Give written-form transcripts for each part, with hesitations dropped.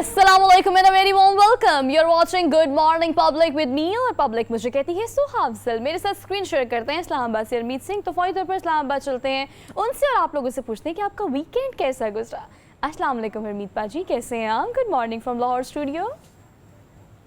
अस्सलामुअलैकुम and very warm welcome. You are watching good morning public with me, और public मुझे कहती है सुहा अफजल। मेरे साथ स्क्रीन शेयर करते हैं इस्लामाबाद से हरमीत सिंह। तो फौरी तौर पर इस्लामाबाद चलते हैं उनसे और आप लोगों से पूछते हैं कि आपका वीकेंड कैसा गुजरा। अस्सलाम वालेकुम हरमीत पाजी, कैसे हैं आप? Good morning from Lahore studio.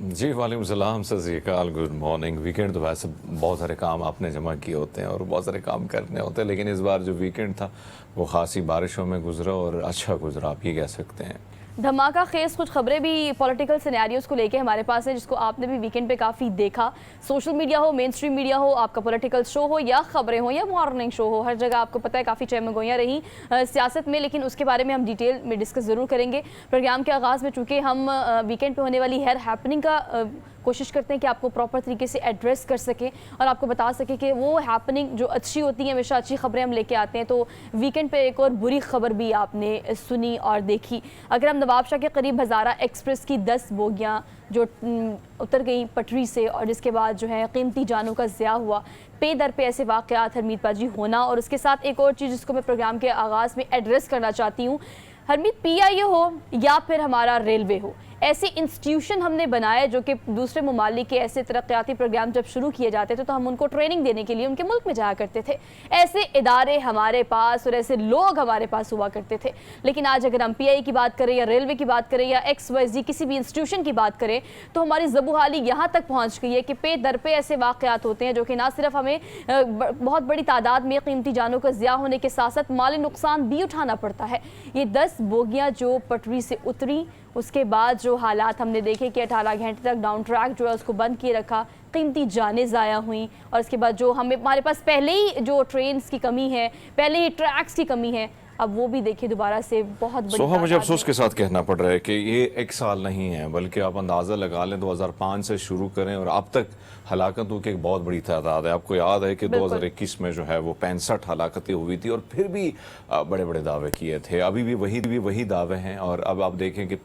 जी वालेकुम सलाम, सत श्री अकाल, गुड मॉर्निंग। वीकेंड तो वैसे बहुत सारे काम आपने जमा किए होते हैं और बहुत सारे काम करने होते हैं, लेकिन इस बार जो वीकेंड था वो खासी बारिशों में गुजरा और अच्छा गुजरा, आप ये कह सकते हैं। धमाका खेज कुछ खबरें भी पॉलिटिकल सिनेरियोज को लेके हमारे पास है, जिसको आपने भी वीकेंड पे काफ़ी देखा। सोशल मीडिया हो, मेन स्ट्रीम मीडिया हो, आपका पॉलिटिकल शो हो या खबरें हो या मॉर्निंग शो हो, हर जगह आपको पता है काफ़ी चहमगोइयाँ रही सियासत में। लेकिन उसके बारे में हम डिटेल में डिस्कस ज़रूर करेंगे प्रोग्राम के आगाज़ में, चूँकि हम वीकेंड पे होने वाली हर हैपनिंग का कोशिश करते हैं कि आपको प्रॉपर तरीके से एड्रेस कर सकें और आपको बता सकें कि वो हैपनिंग जो अच्छी होती है, हमेशा अच्छी खबरें हम लेके आते हैं। तो वीकेंड पे एक और बुरी खबर भी आपने सुनी और देखी। अगर हम नवाबशाह के करीब हज़ारा एक्सप्रेस की 10 बोगियाँ जो उतर गई पटरी से, और जिसके बाद जो है कीमती जानों का ज़िया हुआ, पे दर पे ऐसे वाक़यात हरमीत पाजी होना। और उसके साथ एक और चीज़ जिसको मैं प्रोग्राम के आगाज़ में एड्रेस करना चाहती हूँ, हरमीत PIA हो या फिर हमारा रेलवे हो, ऐसे इंस्टीट्यूशन हमने बनाए जो कि दूसरे ममालिक के ऐसे तरक्याती प्रोग्राम जब शुरू किए जाते थे तो हम उनको ट्रेनिंग देने के लिए उनके मुल्क में जाया करते थे। ऐसे इदारे हमारे पास और ऐसे लोग हमारे पास हुआ करते थे। लेकिन आज अगर हम PIA की बात करें या रेलवे की बात करें या XYZ किसी भी इंस्टीट्यूशन की बात करें, तो हमारी ज़बूहाली यहाँ तक पहुँच गई है कि पे दर पे ऐसे वाक़यात होते हैं जो कि ना सिर्फ हमें बहुत बड़ी तादाद में कीमती जानों का ज़िया होने के साथ साथ माली नुकसान भी उठाना पड़ता है। ये 10 बोगियाँ जो पटरी से उतरी, उसके बाद जो हालात हमने देखे कि 18 घंटे तक डाउन ट्रैक जो है उसको बंद किए रखा, कीमती जानें ज़ाया हुई। और इसके बाद जो हमारे पास पहले ही जो ट्रेन्स की कमी है, पहले ही ट्रैक्स की कमी है, अब वो भी देखिए दोबारा से बहुत बड़ी। सोहा, मुझे अफसोस के साथ कहना पड़ रहा है कि ये एक साल नहीं है, बल्कि आप अंदाज़ा लगा लें 2005 से शुरू करें और अब तक हलाकतों की एक बहुत बड़ी तादाद है। आपको याद है कि 2021 में जो है वो 65 हलाकतें हुई थी और फिर भी बड़े बड़े दावे किए थे। अभी भी वही दावे हैं और अब आप देखें कि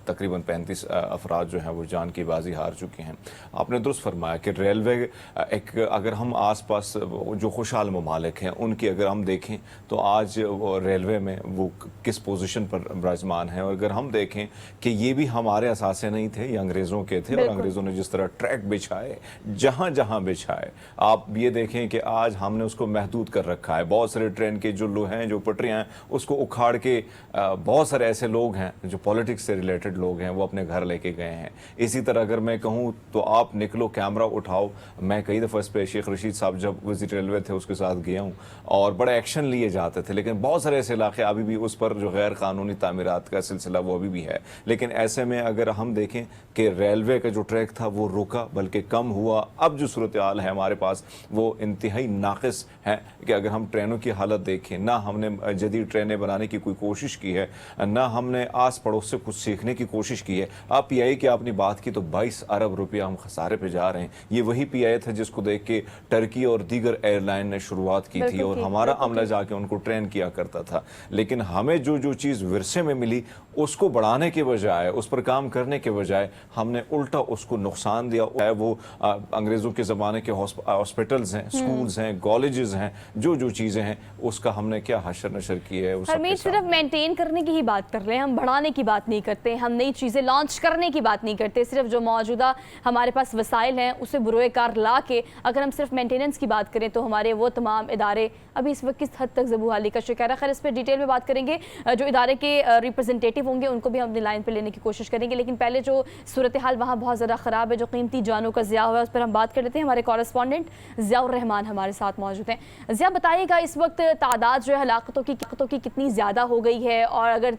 तकरीबन 35 अफराद जो हैं वो जान की बाजी हार चुके हैं। आपने दुरुस्त फरमाया कि रेलवे एक, अगर हम आस पास जो खुशहाल ममालिक हैं उनकी अगर हम देखें तो आज रेलवे में वो किस पोजीशन पर विराजमान है। और अगर हम देखें कि ये भी हमारे असासे नहीं थे, ये अंग्रेज़ों के थे और अंग्रेज़ों ने जिस तरह ट्रैक बिछाए जहाँ जहाँ बिछाए, आप ये देखें कि आज हमने उसको महदूद कर रखा है। बहुत सारे ट्रेन के जो लो हैं, जो पटरियाँ हैं, उसको उखाड़ के बहुत सारे ऐसे लोग हैं जो पॉलिटिक्स से रिलेटेड लोग हैं वो अपने घर लेके गए हैं। इसी तरह अगर मैं कहूँ तो आप निकलो, कैमरा उठाओ। मैं कई दफ़ा इस पर शेख रशीद साहब जब विजिट रेलवे थे उसके साथ गया हूँ और बड़े एक्शन लिए जाते थे, लेकिन बहुत सारे ऐसे इलाके अभी भी उस पर जो गैर कानूनी तामीरात का सिलसिला वो अभी भी है। लेकिन ऐसे में अगर हम देखें कि रेलवे का जो ट्रैक था वो रुका बल्कि कम हुआ। अब जो सूरत हाल है हमारे पास वो इंतहाई नाक़िस है कि अगर हम ट्रेनों की हालत देखें, ना हमने जदीद ट्रेनें बनाने की कोई कोशिश की है, ना हमने आस पड़ोस से कुछ सीखने की कोशिश की है। आप PIA की आपने बात की तो 22 अरब रुपया हम खसारे पे जा रहे हैं। ये वही PIA था जिसको देख के टर्की और दीगर एयरलाइन ने शुरुआत की थी और हमारा अमला जाके उनको ट्रेन किया करता था। लेकिन हमें जो चीज़ विरसे में मिली उसको बढ़ाने के बजाय, उस पर काम करने के बजाय हमने उल्टा उसको नुकसान दिया है। वो अंग्रेज़ों के ज़माने के हॉस्पिटल्स हैं, स्कूल्स हैं, कॉलेजेस हैं, जो चीज़ें हैं उसका हमने क्या हशर नशर की है। हमें सिर्फ मेंटेन करने की ही बात कर रहे हैं, हम बढ़ाने की बात नहीं करते, हम नई चीज़ें लॉन्च करने की बात नहीं करते। सिर्फ जो मौजूदा हमारे पास वसाइल हैं उसे बुरोए कार ला के अगर हम सिर्फ मेंटेनेंस की बात करें तो हमारे वो तमाम इदारे अभी इस वक्त किस हद तक ज़बूहाली का शिकार है। खैर, इस पर डिटेल में बात करेंगे। जो इदारे के रिप्रेजेंटेटिव होंगे उनको भी हम अपनी लाइन पर लेने की कोशिश करेंगे, लेकिन पहले जो सूरत हाल वहाँ बहुत ज़्यादा ख़राब है, जो कीमती जानों का ज़िया हुआ है, उस पर हम बात कर लेते हैं। हमारे कॉरेस्पॉन्डेंट ज़ियाउर रहमान हमारे साथ मौजूद हैं। ज़िया, बताइएगा इस वक्त तादाद जो है हलाकतों की कितनी ज़्यादा हो गई है, और अगर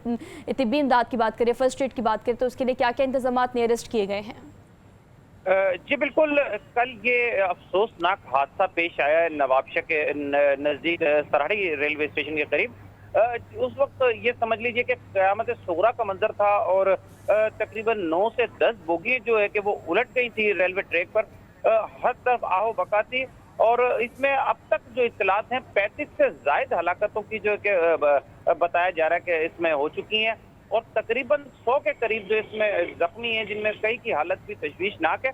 तिब्बी इमदाद की बात करें, फर्स्ट एड की बात करें, तो उसके लिए क्या क्या इंतजाम नियरेस्ट किए गए हैं? जी बिल्कुल, कल ये अफसोसनाक हादसा पेश आया नवाबशाह के नज़दीक सरहड़ी रेलवे स्टेशन के करीब। उस वक्त ये समझ लीजिए कि क़यामत सुगरा का मंजर था और तकरीबन 9 से 10 बोगी जो है कि वो उलट गई थी रेलवे ट्रैक पर। हर तरफ आओ बका थी और इसमें अब तक जो इत्तलात हैं 35 से ज़ायद हलाकतों की जो कि बताया जा रहा है कि इसमें हो चुकी हैं और तकरीबन 100 के करीब जो इसमें जख्मी हैं, जिनमें कई की हालत भी तशवीशनाक है।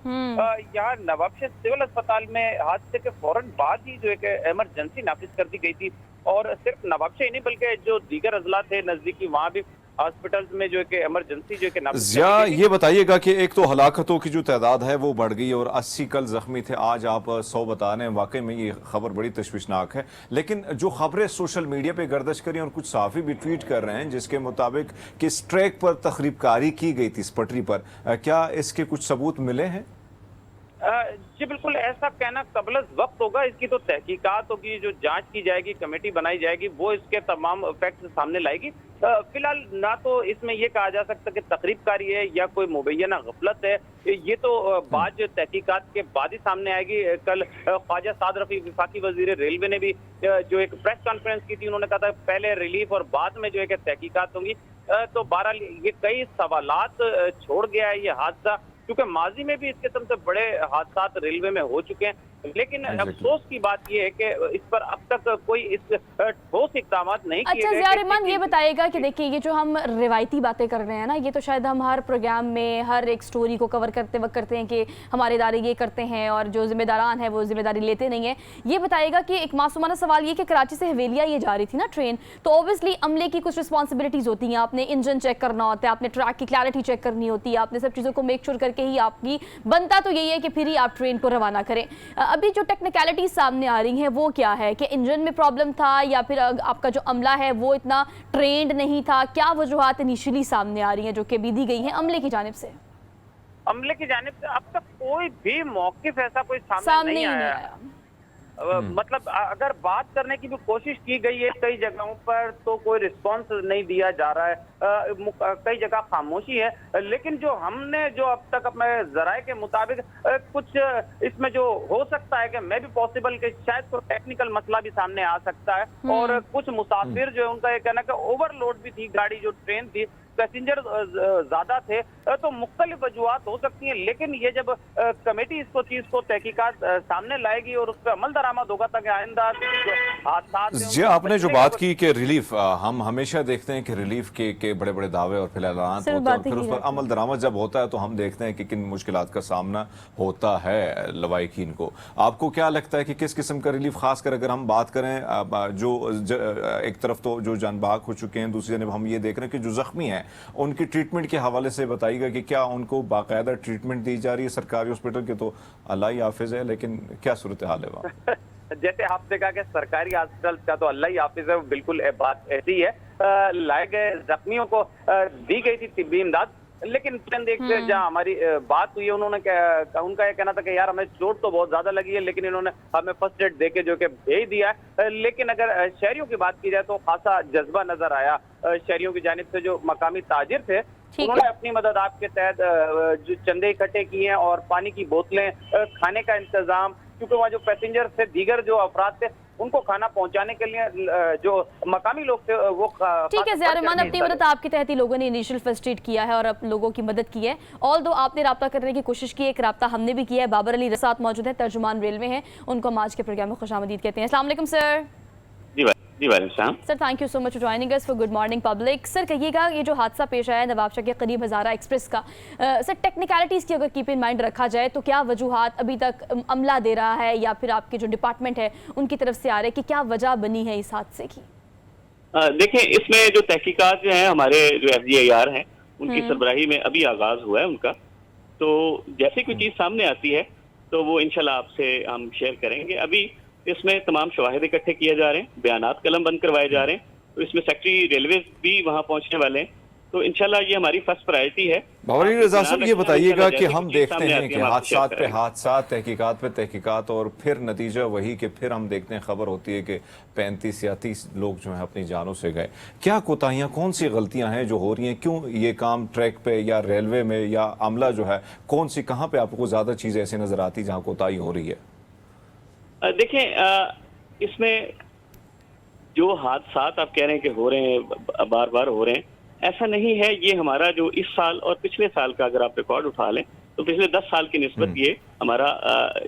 यहाँ नवाबशाह सिविल अस्पताल में हादसे के फौरन बाद ही जो है इमरजेंसी नाफिज कर दी गई थी और सिर्फ नवाबशाह ही नहीं बल्कि जो दीगर अजला थे नजदीकी, वहाँ भी हॉस्पिटल्स में जो है कि इमरजेंसी जो है कि नाफिज या कर दी गई। ये बताइएगा कि एक तो हलाकतों की जो तादाद है वो बढ़ गई और 80 कल जख्मी थे, आज आप 100 बता रहे हैं। वाकई में ये खबर बड़ी तशवीशनाक है। लेकिन जो खबरें सोशल मीडिया पे गर्दिश करी और कुछ सहाफ़ी भी ट्वीट कर रहे हैं जिसके मुताबिक कि इस ट्रैक पर तखरीबकारी की गई थी इस पटरी पर, क्या इसके कुछ सबूत मिले हैं? जी बिल्कुल, ऐसा कहना कबल वक्त होगा। इसकी तो तहकीकात होगी, जो जांच की जाएगी, कमेटी बनाई जाएगी, वो इसके तमाम फैक्ट्स सामने लाएगी। फिलहाल ना तो इसमें ये कहा जा सकता कि तकरीबकारी है या कोई मुबैना गफलत है, ये तो बाद तहकीकात के बाद ही सामने आएगी। कल ख्वाजा साद रफी वफाकी वजीर रेलवे ने भी जो एक प्रेस कॉन्फ्रेंस की थी, उन्होंने कहा था पहले रिलीफ और बाद में जो है कि तहकीकात होंगी। तो बहरहाल ये कई सवालात छोड़ गया है ये हादसा, क्योंकि माजी में भी इस किस्म से बड़े हादसा रेलवे में हो चुके हैं। लेकिन अफसोस की बात यह है कि इस पर अब तक कोई इस ठोस इकदाम नहीं किए गए। अच्छा ज़िया रहमान, ये बताइएगा कि देखिए ये जो हम रिवायती बातें कर रहे हैं ना, ये तो शायद हम हर प्रोग्राम में हर एक स्टोरी को कवर करते वक्त करते हैं कि हमारे इदारे ये करते हैं और जो जिम्मेदारान हैं वो जिम्मेदारी लेते नहीं हैं। ये बताइएगा कि एक मासूमाना सवाल ये कि कराची से हवेलिया ये जा रही थी ना ट्रेन, तो ऑब्वियसली अमले की कुछ रिस्पॉन्सिबिलिटीज़ होती हैं। आपने इंजन चेक करना होता है, आपने ट्रैक की क्लैरिटी चेक करनी होती है, आपने सब चीज़ों को मेक श्योर करके ही आपकी बनता तो यही है कि फिर ही आप ट्रेन को रवाना करें। अभी जो टेक्निकलिटीज सामने आ रही हैं वो क्या है कि इंजन में प्रॉब्लम था या फिर आपका जो अमला है वो इतना ट्रेंड नहीं था? क्या वजूहात इनिशियली सामने आ रही हैं जो कि भी दी गई हैं अमले की जानिब से? अमले की जानिब से अब तक कोई भी मौकिफ ऐसा कोई सामने नहीं आया। मतलब अगर बात करने की भी कोशिश की गई है कई जगहों पर, तो कोई रिस्पांस नहीं दिया जा रहा है। कई जगह खामोशी है। लेकिन जो हमने जो अब तक अपने जराए के मुताबिक कुछ इसमें जो हो सकता है कि मैं भी पॉसिबल कि शायद कोई टेक्निकल मसला भी सामने आ सकता है। और कुछ मुसाफिर जो है उनका ये कहना कि ओवरलोड भी थी गाड़ी, जो ट्रेन थी, पैसेंजर ज्यादा थे, तो मुख्तलिफ वजूहात हो सकती हैं। लेकिन ये जब कमेटी इसको चीज को तहकीकात सामने लाएगी और उस पर अमल दरामद होगा ताकि आइंदा हादसा। जी, आपने जो बात की कि रिलीफ, हम हमेशा देखते हैं कि रिलीफ के बड़े बड़े दावे और फिलहाल होते हैं और फिर उस पर अमल दरामद जब होता है तो हम देखते हैं कि किन मुश्किलात का सामना होता है लवाहिकीन को। आपको क्या लगता है कि किस किस्म का रिलीफ, खासकर अगर हम बात करें जो एक तरफ तो जो जान बहक हो चुके हैं, दूसरी जानब हम ये देख रहे हैं कि जो जख्मी हैं उनकी ट्रीटमेंट के हवाले से बताइएगा कि क्या उनको बाकायदा ट्रीटमेंट दी जा रही है सरकारी हॉस्पिटल के? तो अल्लाह ही हाफिज है, लेकिन क्या सूरत हाल है वहाँ? जैसे आपने कहा कि सरकारी हॉस्पिटल का तो अल्लाह ही हाफिज है, बिल्कुल बात ऐसी है। लाए गए जख्मियों को दी गई थी तिब्बी इमदाद, लेकिन चंद एक जहाँ हमारी बात हुई है, उनका यह कहना था कि यार हमें चोट तो बहुत ज्यादा लगी है, लेकिन इन्होंने हमें फर्स्ट एड देके जो कि भेज दिया है। लेकिन अगर शहरियों की बात की जाए तो खासा जज्बा नजर आया शहरियों की जानिब से। जो मकामी ताजिर थे उन्होंने अपनी मदद आपके तहत जो चंदे इकट्ठे किए हैं और पानी की बोतलें, खाने का इंतजाम, क्योंकि वहाँ जो पैसेंजर थे, दीगर जो अफराद थे, उनको खाना पहुंचाने के लिए जो मकामी लोग थे वो ठीक है ज़िया रहमान, अपनी मदद आपके तहत ही लोगों ने इनिशियल फर्स्ट एड किया है और अब लोगों की मदद की है। ऑल दो आपने रब्ता करने की कोशिश की है, एक रब्ता हमने भी किया है। बाबर अली रसात मौजूद है, तर्जुमान रेलवे हैं, उनको हम आज के प्रोग्राम में खुशामदीद कहते हैं। अस्सलाम वालेकुम sir. Sir thank you so much for joining us for good morning public. Sir कहिएगा, ये जो हादसा पेश आया है नवाबशाह के करीब हज़ारा एक्सप्रेस का, सर टेक्निकलिटीज़ की अगर कीप इन माइंड रखा जाए तो क्या वजूहात अभी तक अमला दे रहा है या फिर आपके जो डिपार्टमेंट है उनकी तरफ से आ रहे हैं कि क्या वजह बनी है इस हादसे की? देखें, इसमें जो तहकीकात जो हैं हमारे जो FGIR हैं उनकी सरबराही में अभी आगाज हुआ है उनका। तो जैसे कोई चीज़ सामने आती है तो वो इंशाल्लाह आपसे हम शेयर करेंगे। अभी इसमें तमाम शवाहिद इकट्ठे किए जा रहे हैं, बयानात कलम बंद करवाए जा रहे हैं, तो इसमें सेक्रेटरी रेलवे भी वहां पहुंचने वाले हैं। तो इंशाल्लाह ये हमारी फर्स्ट प्रायोरिटी है। बाबर अली रज़ा साहब, ये बताइएगा कि हम देखते हैं कि हादसात पे हादसात, तहकीकात पे तहकीकात, और फिर नतीजा वही कि फिर हम देखते हैं, खबर होती है कि 35 या 30 लोग जो हैं अपनी जानों से गए। क्या कोताहियाँ, कौन सी गलतियां हैं जो हो रही हैं? क्यों ये काम ट्रैक पे या रेलवे में या अमला जो है, कौन सी, कहाँ पे आपको ज़्यादा चीज़ें ऐसी नज़र आती जहाँ कोताही हो रही है? देखें, इसमें जो हादसात आप कह रहे हैं कि हो रहे हैं, बार बार हो रहे हैं, ऐसा नहीं है। ये हमारा जो इस साल और पिछले साल का अगर आप रिकॉर्ड उठा लें तो पिछले 10 साल की निस्बत ये हमारा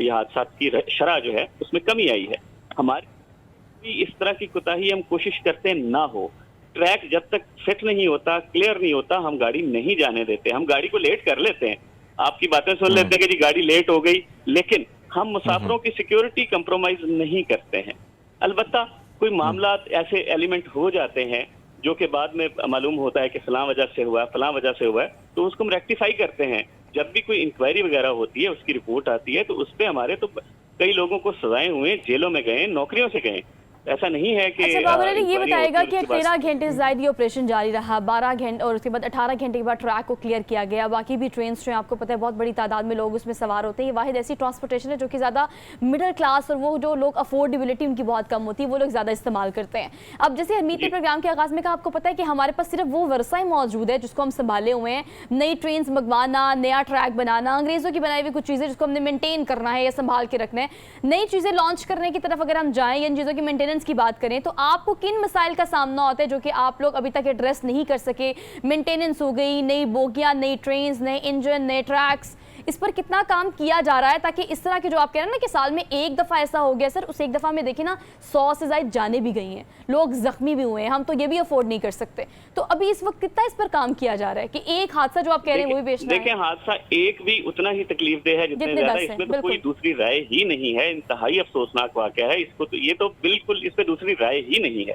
ये हादसात की शरह जो है उसमें कमी आई है। हमारी इस तरह की कोताही हम कोशिश करते ना हो। ट्रैक जब तक फिट नहीं होता, क्लियर नहीं होता, हम गाड़ी नहीं जाने देते। हम गाड़ी को लेट कर लेते हैं, आपकी बातें सुन लेते हैं कि जी गाड़ी लेट हो गई, लेकिन हम मुसाफिरों की सिक्योरिटी कंप्रोमाइज नहीं करते हैं। अलबत्ता कोई मामला ऐसे एलिमेंट हो जाते हैं जो कि बाद में मालूम होता है कि फलां वजह से हुआ है, फलां वजह से हुआ है, तो उसको हम रेक्टिफाई करते हैं। जब भी कोई इंक्वायरी वगैरह होती है, उसकी रिपोर्ट आती है, तो उस पर हमारे तो कई लोगों को सजाएं हुए, जेलों में गए, नौकरियों से गए। ऐसा नहीं है कि अच्छा बाबर अली, ये इंक्वायरी बताएगा होती कि है, उसके बाद 13 घंटे जायद ये ऑपरेशन जारी रहा, 12 घंटे और उसके बाद 18 घंटे के बाद ट्रैक को क्लियर किया गया। बाकी भी ट्रेन जो हैं, आपको पता है बहुत बड़ी तादाद में लोग उसमें सवार होते हैं। ये वाहिद ऐसी ट्रांसपोर्टेशन है जो कि ज़्यादा मिडिल क्लास और वो जो लोग अफोर्डेबिलिटी उनकी बहुत कम होती है, वो लोग ज़्यादा इस्तेमाल करते हैं। अब जैसे हरमीत ने प्रोग्राम के आगाज़ में कहा, आपको पता है कि हमारे पास सिर्फ वो वर्षा ही मौजूद है जिसको हम संभाले हुए हैं। नई ट्रेन मंगवाना, नया ट्रैक बनाना, अंग्रेज़ों की बनाई हुई कुछ चीज़ें जिसको हमने मेनटेन करना है या संभाल के रखना है, नई चीज़ें लॉन्च करने की तरफ अगर हम जाएँ या इन चीज़ों की मेंटेनेंस की बात करें, तो आपको किन मसाइल का सामना होता है जो कि आप लोग अभी तक एड्रेस नहीं कर सके? मेंटेनेंस हो गई, नई बोगियां, नई ट्रेन, नए इंजन, नए ट्रैक्स, इस पर कितना काम किया जा रहा है ताकि इस तरह के जो आप कह रहे हैं ना कि साल में एक दफ़ा ऐसा हो गया सर, उस एक दफ़ा में देखिए ना 100 से ज़्यादा जाने भी गई हैं, लोग जख्मी भी हुए हैं, हम तो ये भी अफोर्ड नहीं कर सकते। तो अभी इस वक्त कितना इस पर काम किया जा रहा है कि एक हादसा जो आप कह रहे हैं वो भी पेश ना आए? देखें, हादसा एक भी उतना ही तकलीफदेह है जितने ज्यादा, इसमें तो कोई दूसरी राय ही नहीं है। इंतहाई अफसोसनाक वाकया है, इसको तो ये तो बिल्कुल इस पे दूसरी राय ही नहीं है।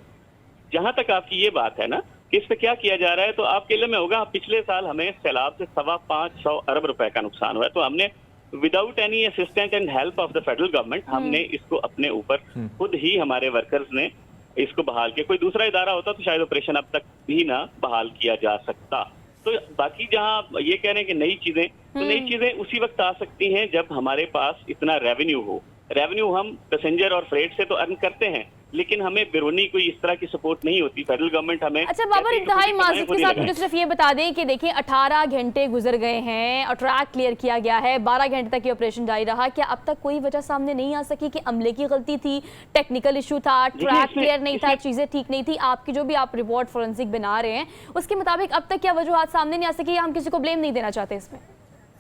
जहां तक आपकी ये बात है ना कि इस पे क्या किया जा रहा है, तो आपके इल्म में होगा, पिछले साल हमें सैलाब से 525 अरब रुपए का नुकसान हुआ है। तो हमने without any assistance and help of the federal government हमने इसको अपने ऊपर खुद ही, हमारे वर्कर्स ने इसको बहाल किया। कोई दूसरा इदारा होता तो शायद ऑपरेशन अब तक भी ना बहाल किया जा सकता। तो बाकी जहां ये कह रहे हैं कि नई चीजें, तो नई चीजें उसी वक्त आ सकती हैं जब हमारे पास इतना रेवेन्यू हो। रेवेन्यू हम पैसेंजर और फ्रेट से तो अर्न करते हैं, लेकिन हमें बिरोनी कोई इस तरह की सपोर्ट नहीं होती। फेडरल गवर्नमेंट हमें, अच्छा बाबर, इंतहाई माजरत के साथ मुझे सिर्फ ये बता दें कि देखिए 18 घंटे गुजर गए हैं और ट्रैक क्लियर किया गया है, 12 घंटे तक ये ऑपरेशन जारी रहा। क्या अब तक कोई वजह सामने नहीं आ सकी कि अमले की गलती थी, टेक्निकल इशू था, ट्रैक क्लियर नहीं था, चीजें ठीक नहीं थी? आपकी जो भी आप रिपोर्ट फोरेंसिक बना रहे हैं उसके मुताबिक अब तक क्या वजूहत सामने नहीं आ सकी? हम किसी को ब्लेम नहीं देना चाहते इसमें।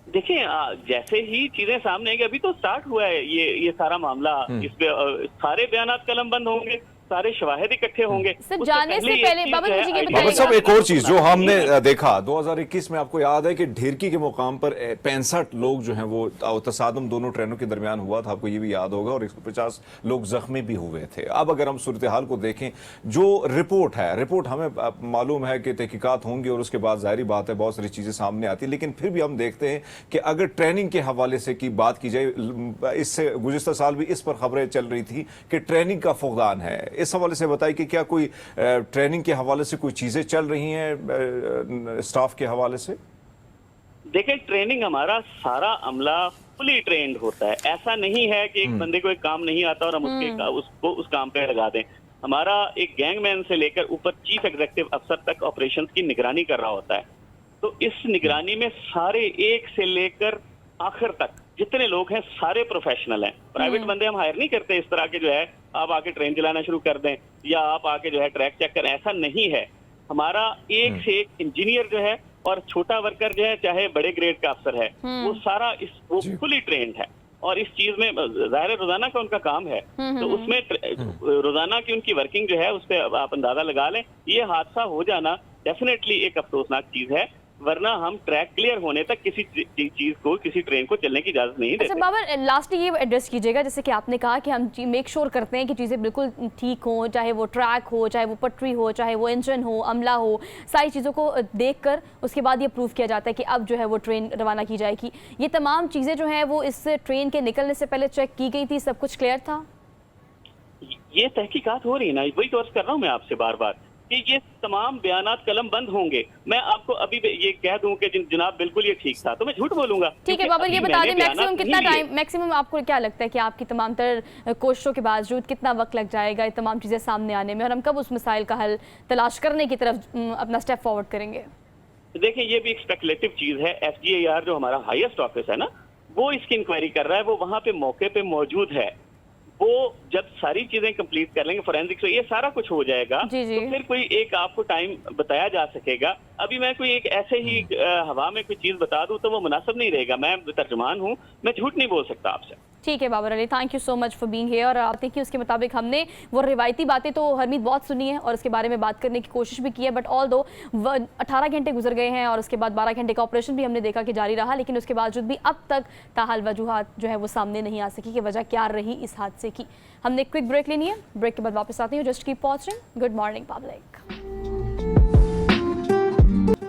देखिए, जैसे ही चीजें सामने आएंगी, अभी तो स्टार्ट हुआ है ये सारा मामला, इस पे सारे बयानात कलम बंद होंगे, सारे शवाहिद इकट्ठे होंगे। सर जाने से पहले बाबर मुझे ये बाबर साहब, एक और चीज जो हमने देखा 2021 में, आपको याद है कि ढेरकी के मुकाम पर 65 लोग जो हैं वो तसादम दोनों ट्रेनों के दरमियान हुआ था, आपको ये भी याद होगा, और 150 लोग जख्मी भी हुए थे। अब अगर हम सूरत हाल को देखें, जो रिपोर्ट है, रिपोर्ट हमें मालूम है कि तहकीकात होंगी और उसके बाद जाहिर बात है बहुत सारी चीजें सामने आती, लेकिन फिर भी हम देखते हैं कि अगर ट्रेनिंग के हवाले से की बात की जाए, इससे गुज़िश्ता साल भी इस पर खबरें चल रही थी कि ट्रेनिंग का फुकदान है। इस हवाले से बताइए कि क्या कोई ट्रेनिंग के हवाले से कोई चीजें चल रही हैं स्टाफ के हवाले से? देखिए, ट्रेनिंग हमारा सारा अमला फुली ट्रेंड होता है। ऐसा नहीं है कि एक बंदे को एक काम नहीं आता और हम उसको उस काम पे लगा दें। हमारा एक गैंगमैन से लेकर ऊपर चीफ एग्जीक्यूटिव अफसर तक ऑपरेशंस की निगरानी कर रहा होता है। तो इस निगरानी में सारे एक से लेकर आखिर तक जितने लोग हैं सारे प्रोफेशनल हैं। प्राइवेट बंदे हम हायर नहीं करते इस तरह के, जो है आप आके ट्रेन चलाना शुरू कर दें या आप आके जो है ट्रैक चेक करें, ऐसा नहीं है। हमारा एक से एक इंजीनियर जो है और छोटा वर्कर जो है, चाहे बड़े ग्रेड का अफसर है, वो सारा वो फुली ट्रेंड है। और इस चीज में जाहिर रोजाना का उनका काम है, तो उसमें रोजाना की उनकी वर्किंग जो है उस पर आप अंदाजा लगा लें। ये हादसा हो जाना डेफिनेटली एक अफसोसनाक चीज है, वरना हम ट्रैक क्लियर होने तक किसी चीज को, किसी ट्रेन को चलने की इजाजत नहीं देते। अच्छा बाबर, लास्टली ये एड्रेस कीजिएगा, जैसे कि आपने कहा कि हम मेक श्योर करते हैं कि चीज़ें बिल्कुल ठीक हों, चाहे वो ट्रैक हो, चाहे वो पटरी हो, चाहे वो इंजन हो, अमला हो, सारी चीज़ों को देखकर उसके बाद ये प्रूव किया जाता है कि अब जो है वो ट्रेन रवाना की जाएगी। ये तमाम चीज़ें जो हैं वो इस ट्रेन के निकलने से पहले चेक की गई थी, सब कुछ क्लियर था? ये तहकीकात हो रही है ना, वही तो अर्ज कर रहा हूँ मैं आपसे बार बार कि ये तमाम बयानात कलम बंद होंगे। मैं आपको अभी ये कह दूं कि जनाब बिल्कुल ये ठीक था, तो मैं झूठ बोलूंगा। ठीक है बाबर, ये बता दें मैक्सिमम कितना टाइम, मैक्सिमम आपको क्या लगता है कि आपकी तमाम तर कोशिशों के बावजूद कितना वक्त लग जाएगा ये तमाम चीज़ें सामने आने में, और हम कब उस मसाइल का हल तलाश करने की तरफ अपना स्टेप फॉरवर्ड करेंगे? देखिए, ये भी एक स्पेकुलेटिव चीज है। FGIR जो हमारा हाईएस्ट ऑफिस है ना, वो इसकी इंक्वायरी कर रहा है, वो वहां पे मौके पे मौजूद है। वो जब सारी चीजें कंप्लीट कर लेंगे, फोरेंसिक से ये सारा कुछ हो जाएगा, जी। तो फिर कोई एक आपको टाइम बताया जा सकेगा। अभी मैं कोई एक ऐसे ही हवा में कोई चीज बता दूं तो वो मुनासिब नहीं रहेगा। मैं तर्जुमान हूं, मैं झूठ नहीं बोल सकता आपसे। ठीक है Babar Ali, thank you so much for being here. और आप देखिए उसके मुताबिक हमने वो रिवायती बातें तो हरमीत बहुत सुनी है और उसके बारे में बात करने की कोशिश भी की है, बट ऑल दो 18 घंटे गुजर गए हैं और उसके बाद 12 घंटे का ऑपरेशन भी हमने देखा कि जारी रहा, लेकिन उसके बावजूद भी अब तक ताहाल वजूहात जो है वो सामने नहीं आ सकी कि वजह क्या रही इस हादसे की। हमने क्विक ब्रेक लेनी है, ब्रेक के बाद वापस आती हूँ। Just keep watching, good morning public.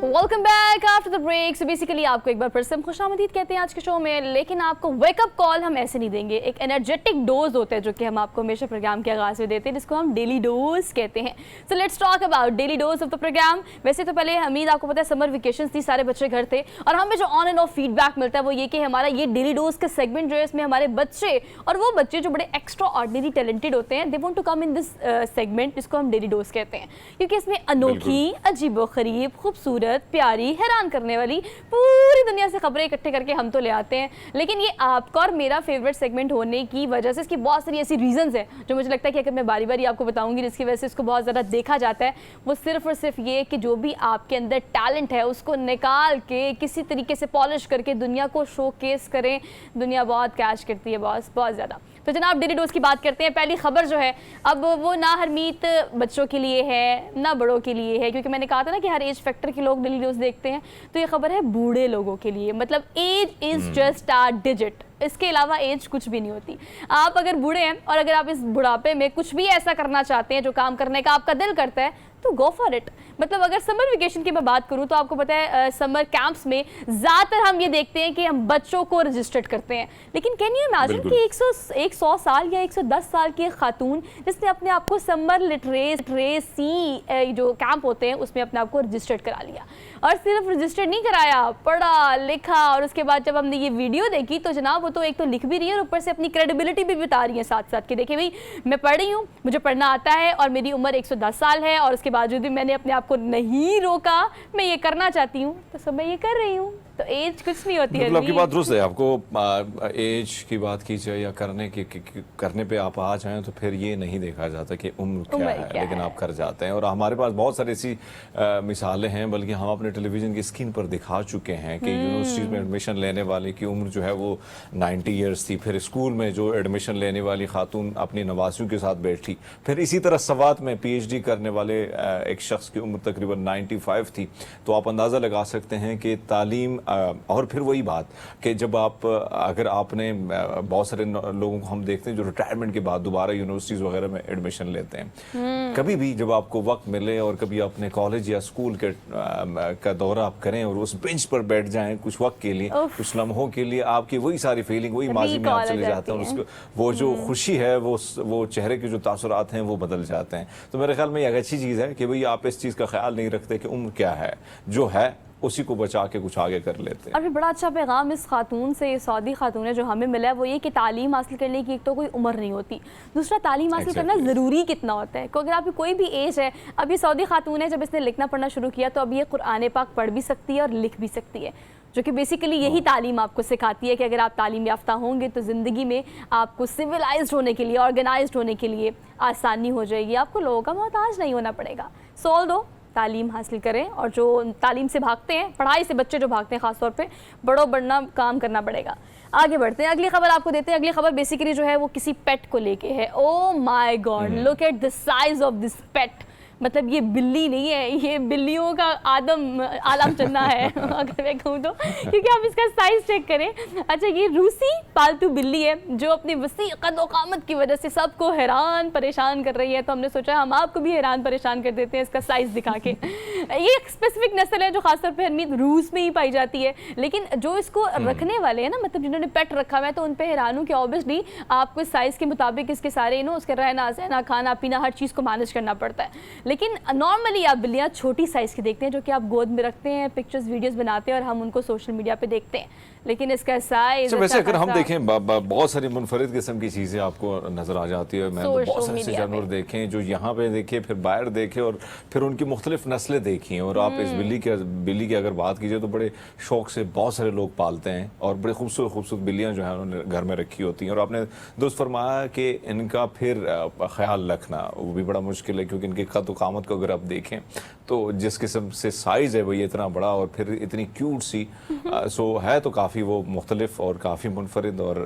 Welcome back after the break. So basically आपको एक बार फिर से हम खुशामदीद कहते हैं आज के शो में, लेकिन आपको वेकअप कॉल हम ऐसे नहीं देंगे। एक एनर्जेटिक डोज होता है जो कि हम आपको हमेशा प्रोग्राम के आगाज में देते हैं, जिसको हम डेली डोज कहते हैं। So let's talk about daily dose of the program. वैसे तो पहले हमीद, आपको पता है समर वेकेशन थी, सारे बच्चे घर थे, और हमें जो ऑन एंड ऑफ फीडबैक मिलता है वो ये कि हमारा ये डेली डोज का सेगमेंट जो है, इसमें हमारे बच्चे और वो बच्चे जो बड़े एक्स्ट्रा ऑर्डिनरी टैलेंटेड होते हैं, they want to come in this segment, जिसको हम डेली डोज कहते हैं, क्योंकि इसमें अनोखी, अजीबोगरीब, खूबसूरत, प्यारी, हैरान करने वाली पूरी दुनिया से खबरें इकट्ठे करके हम तो ले आते हैं। लेकिन ये आपका और मेरा फेवरेट सेगमेंट होने की वजह से इसकी बहुत सारी ऐसी रीजंस हैं जो मुझे लगता है कि अगर मैं बारी बारी आपको बताऊंगी जिसकी वजह से इसको बहुत ज़्यादा देखा जाता है, वो सिर्फ और सिर्फ ये कि जो भी आपके अंदर टैलेंट है उसको निकाल के किसी तरीके से पॉलिश करके दुनिया को शोकेस करें। दुनिया बहुत कैच करती है बॉस, बहुत ज़्यादा। तो जनाब डेली डोज की बात करते हैं। पहली खबर जो है, अब वो ना हरमीत बच्चों के लिए है ना बड़ों के लिए है, क्योंकि मैंने कहा था ना कि हर एज फैक्टर के लोग डेली डोज देखते हैं, तो ये खबर है बूढ़े लोगों के लिए। मतलब age is just a digit, इसके अलावा एज कुछ भी नहीं होती। आप अगर बूढ़े हैं और अगर आप इस बुढ़ापे में कुछ भी ऐसा करना चाहते हैं जो काम करने का आपका दिल करता है, तो गो फॉर इट। मतलब अगर समर वेकेशन की मैं बात करूं तो आपको पता है समर कैंप्स में ज़्यादातर हम ये देखते हैं कि हम बच्चों को रजिस्टर्ड करते हैं। लेकिन कैन यू इमेजिन कि 100 साल या 110 साल की एक खातून जिसने अपने आप को समर लिटरेसी जो कैंप होते हैं उसमें अपने आप को रजिस्टर्ड करा लिया, और सिर्फ रजिस्टर्ड नहीं कराया, पढ़ा लिखा, और उसके बाद जब हमने ये वीडियो देखी तो जनाब वो तो एक तो लिख भी रही है और ऊपर से अपनी क्रेडिबिलिटी भी बता रही है साथ साथ कि देखिए भाई मैं पढ़ रही हूँ, मुझे पढ़ना आता है और मेरी उम्र 110 साल है, और उसके बावजूद भी मैंने अपने आप को नहीं रोका, मैं ये करना चाहती हूँ तो सब मैं ये कर रही हूँ। तो एज कुछ नहीं होती है। मतलब आपकी बात दुरुस्त है। आपको एज की बात की जाए या करने पे आप आ जाएं तो फिर ये नहीं देखा जाता कि उम्र क्या है, लेकिन आप कर जाते हैं। और हमारे पास बहुत सारी ऐसी मिसालें हैं, बल्कि हम अपने टेलीविजन की स्क्रीन पर दिखा चुके हैं कि यूनिवर्सिटीज में एडमिशन लेने वाले की उम्र जो है वो 90 ईयर्स थी। फिर स्कूल में जो एडमिशन लेने वाली खातून अपनी नवासियों के साथ बैठी। फिर इसी तरह सवात में PhD करने वाले एक शख्स की उम्र तकरीबन 95 थी। तो आप अंदाज़ा लगा सकते हैं कि तालीम, और फिर वही बात कि जब आप अगर आपने बहुत सारे लोगों को हम देखते हैं जो रिटायरमेंट के बाद दोबारा यूनिवर्सिटीज़ वगैरह में एडमिशन लेते हैं। कभी भी जब आपको वक्त मिले और कभी अपने कॉलेज या स्कूल का दौरा आप करें और उस बेंच पर बैठ जाएं कुछ वक्त के लिए, कुछ लम्हों के लिए, आपकी वही सारी फीलिंग, वही माजी में आप चले जाते हैं, उसको वो जो खुशी है वो चेहरे के जो तासुरात हैं वो बदल जाते हैं। तो मेरे ख्याल में ये एक अच्छी चीज़ है कि भाई आप इस चीज़ का ख्याल नहीं रखते कि उम्र क्या है, जो है उसी को बचा के कुछ आगे कर लेते हैं। और फिर बड़ा अच्छा पैगाम इस खातून से, सऊदी खातून है जो हमें मिला है, वो ये कि तालीम हासिल करने की एक तो कोई उम्र नहीं होती, दूसरा तालीम हासिल करना ज़रूरी कितना होता है। क्योंकि अगर आपकी कोई भी एज है, अब ये सऊदी खातून है, जब इसने लिखना पढ़ना शुरू किया तो अब ये कुरान पाक पढ़ भी सकती है और लिख भी सकती है, जो कि बेसिकली यही तालीम आपको सिखाती है कि अगर आप तालीम याफ्ता होंगे तो ज़िंदगी में आपको सिविलाइज्ड होने के लिए, ऑर्गेनाइज्ड होने के लिए आसानी हो जाएगी, आपको लोगों का मोहताज नहीं होना पड़ेगा। सोल दो, तालीम हासिल करें, और जो तालीम से भागते हैं, पढ़ाई से बच्चे जो भागते हैं ख़ासतौर पे, बड़ों बढ़ना काम करना पड़ेगा। आगे बढ़ते हैं, अगली खबर आपको देते हैं। अगली खबर बेसिकली जो है वो किसी पेट को लेके है। Oh my god, look at the size of this pet. मतलब ये बिल्ली नहीं है, ये बिल्लियों का आलम चन्ना है अगर मैं कहूँ तो, क्योंकि आप इसका साइज चेक करें। अच्छा, ये रूसी पालतू बिल्ली है जो अपनी वसी कद और कामत की वजह से सबको हैरान परेशान कर रही है। तो हमने सोचा हम आपको भी हैरान परेशान कर देते हैं इसका साइज दिखा के। ये एक स्पेसिफिक नस्ल है जो खासतौर पर हरमीत रूस में ही पाई जाती है, लेकिन जो इसको रखने वाले हैं ना, मतलब जिन्होंने पेट रखा हुआ है, तो उन पर हैरान हूँ कि ऑब्वियसली आपको इस साइज़ के मुताबिक इसके सारे उसके रहना सहना, खाना पीना, हर चीज़ को मैनेज करना पड़ता है। लेकिन नॉर्मली आप बिल्लियाँ छोटी साइज़ की देखते हैं जो कि आप गोद में रखते हैं, पिक्चर्स वीडियोस बनाते हैं और हम उनको सोशल मीडिया पे देखते हैं, लेकिन इसका साइज वैसे अगर हम देखें बहुत सारी मुनफरिद किस्म की चीज़ें आपको नज़र आ जाती है। मैंने बहुत सारे ऐसे जानवर देखे जो यहाँ पे देखे, फिर बाहर देखे, और फिर उनकी मुख्तलिफ नस्लें देखी। और आप इस बिल्ली की अगर बात कीजिए तो बड़े शौक से बहुत सारे लोग पालते हैं और बड़े खूबसूरत बिल्लियाँ जो है उन्होंने घर में रखी होती हैं। और आपने दुरुस्त फरमाया कि इनका फिर ख्याल रखना वो भी बड़ा मुश्किल है, क्योंकि इनकी कद क़ामत को अगर आप देखें तो जिस किस्म से साइज़ है वो ये इतना बड़ा और फिर इतनी क्यूट सी, सो है तो काफ़ी वो मुख्तलिफ और काफ़ी मुनफरिद। और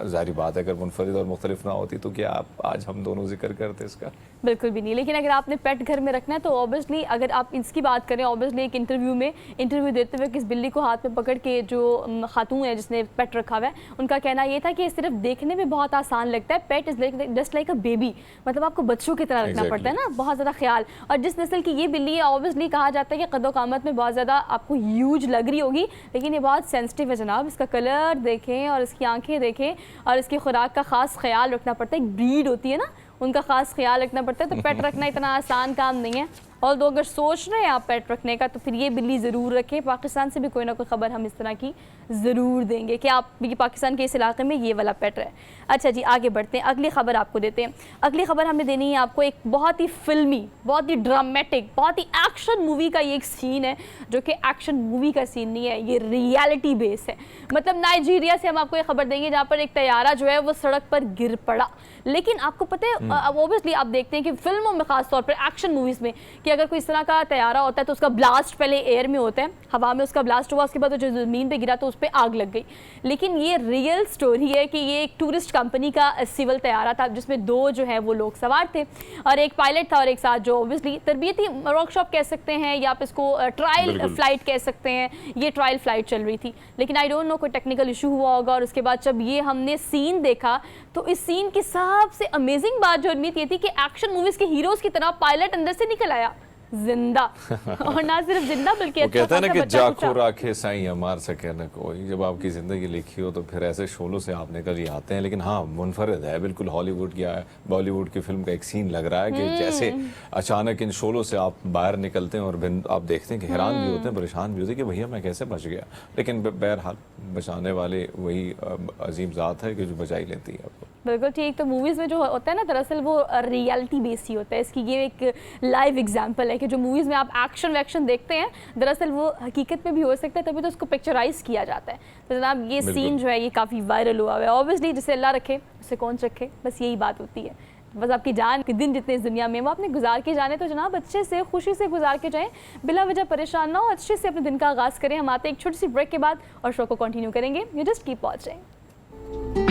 ज़ाहिर बात है अगर मुनफरिद और मुख्तलिफ ना होती तो क्या आप आज हम दोनों जिक्र करते इसका? बिल्कुल भी नहीं। लेकिन अगर आपने पेट घर में रखना है तो ऑब्वियसली, अगर आप इसकी बात करें, ऑब्वियसली एक इंटरव्यू देते हुए किस बिल्ली को हाथ में पकड़ के जो खातून है जिसने पेट रखा हुआ है, उनका कहना ये था कि सिर्फ देखने में बहुत आसान लगता है, pet is just like a baby. मतलब आपको बच्चों की तरह रखना पड़ता है ना, बहुत ज़्यादा ख्याल ख्याल। और जिस नस्ल की ये बिल्ली है, ऑब्वियसली कहा जाता है कि कद्दो-कामत में बहुत ज़्यादा आपको ह्यूज लग रही होगी, लेकिन ये बहुत सेंसिटिव है जनाब। इसका कलर देखें और इसकी आंखें देखें और इसकी खुराक का ख़ास ख्याल रखना पड़ता है। एक ब्रीड होती है ना, उनका ख़ास ख्याल रखना पड़ता है। तो पेट रखना इतना आसान काम नहीं है। और दो अगर सोच रहे हैं आप पेट रखने का, तो फिर ये बिल्ली ज़रूर रखें। पाकिस्तान से भी कोई ना कोई ख़बर हम इस तरह की ज़रूर देंगे कि आप ये पाकिस्तान के इस इलाके में ये वाला पेट है। अच्छा जी, आगे बढ़ते हैं, अगली खबर आपको देते हैं। अगली खबर हमने देनी है आपको एक बहुत ही फिल्मी, बहुत ही ड्रामेटिक, बहुत ही एक्शन मूवी का ये एक सीन है, जो कि एक्शन मूवी का सीन नहीं है, ये रियलिटी बेस है। मतलब नाइजीरिया से हम आपको ये खबर देंगे जहाँ पर एक तैयारा जो है वो सड़क पर गिर पड़ा। लेकिन आपको पता है, ऑब्वियसली आप देखते हैं कि फिल्मों में खासतौर पर एक्शन मूवीज़ में कि अगर कोई इस तरह का तैयारा होता है तो उसका ब्लास्ट पहले एयर में होता है, हवा में उसका ब्लास्ट हुआ, उसके बाद जो ज़मीन पे गिरा तो उस पर आग लग गई। लेकिन ये रियल स्टोरी है कि ये एक टूरिस्ट कंपनी का सिविल तैयारा था जिसमें दो जो है वो लोग सवार थे और एक पायलट था और एक साथ जो ऑब्वियसली तरबियती वर्कशॉप कह सकते हैं या आप इसको ट्रायल फ्लाइट कह सकते हैं। ये ट्रायल फ्लाइट चल रही थी, लेकिन आई डोंट नो कोई टेक्निकल इशू हुआ होगा। और उसके बाद जब ये हमने सीन देखा तो इस सीन की सबसे अमेजिंग बात जो उम्मीद ये थी कि एक्शन मूवीज़ के हीरोज़ की तरह पायलट अंदर से निकल आया जिंदा। और ना सिर्फ जिंदा बल्कि वो कहता है ना कि जाको राखे साईं मार सके न कोई। जब आपकी ज़िंदगी लिखी हो तो फिर ऐसे शोलों से आप निकल ही आते हैं। लेकिन हाँ, मुनफरद है बिल्कुल हॉलीवुड की बॉलीवुड की फिल्म का एक सीन लग रहा है कि जैसे अचानक इन शोलों से आप बाहर निकलते हैं और आप देखते हैं कि हैरान भी होते हैं, परेशान भी होते हैं कि भैया मैं कैसे बच गया। लेकिन बहरहाल बचाने वाले वही अजीम ज़ात है कि जो बचा ही लेती है आपको। बिल्कुल ठीक। तो मूवीज़ में जो होता है ना, दरअसल वो रियलिटी बेस ही होता है। इसकी ये एक लाइव एग्जांपल है कि जो मूवीज़ में आप एक्शन वैक्शन देखते हैं, दरअसल वो हकीकत में भी हो सकता है, तभी तो उसको पिक्चराइज किया जाता है। तो जनाब ये सीन जो है ये काफ़ी वायरल हुआ है। ऑब्वियसली जिसे अल्लाह रखे उसे कौन रखे, बस यही बात होती है। बस आपकी जान के दिन जितने इस दुनिया में वो आपने गुजार के जाने, तो जनाब अच्छे से खुशी से गुजार के जाएं, बिला वजह परेशान ना हो, अच्छे से अपने दिन का आगाज़ करें। हम आते हैं एक छोटी सी ब्रेक के बाद और शो को कंटिन्यू करेंगे। You just keep watching.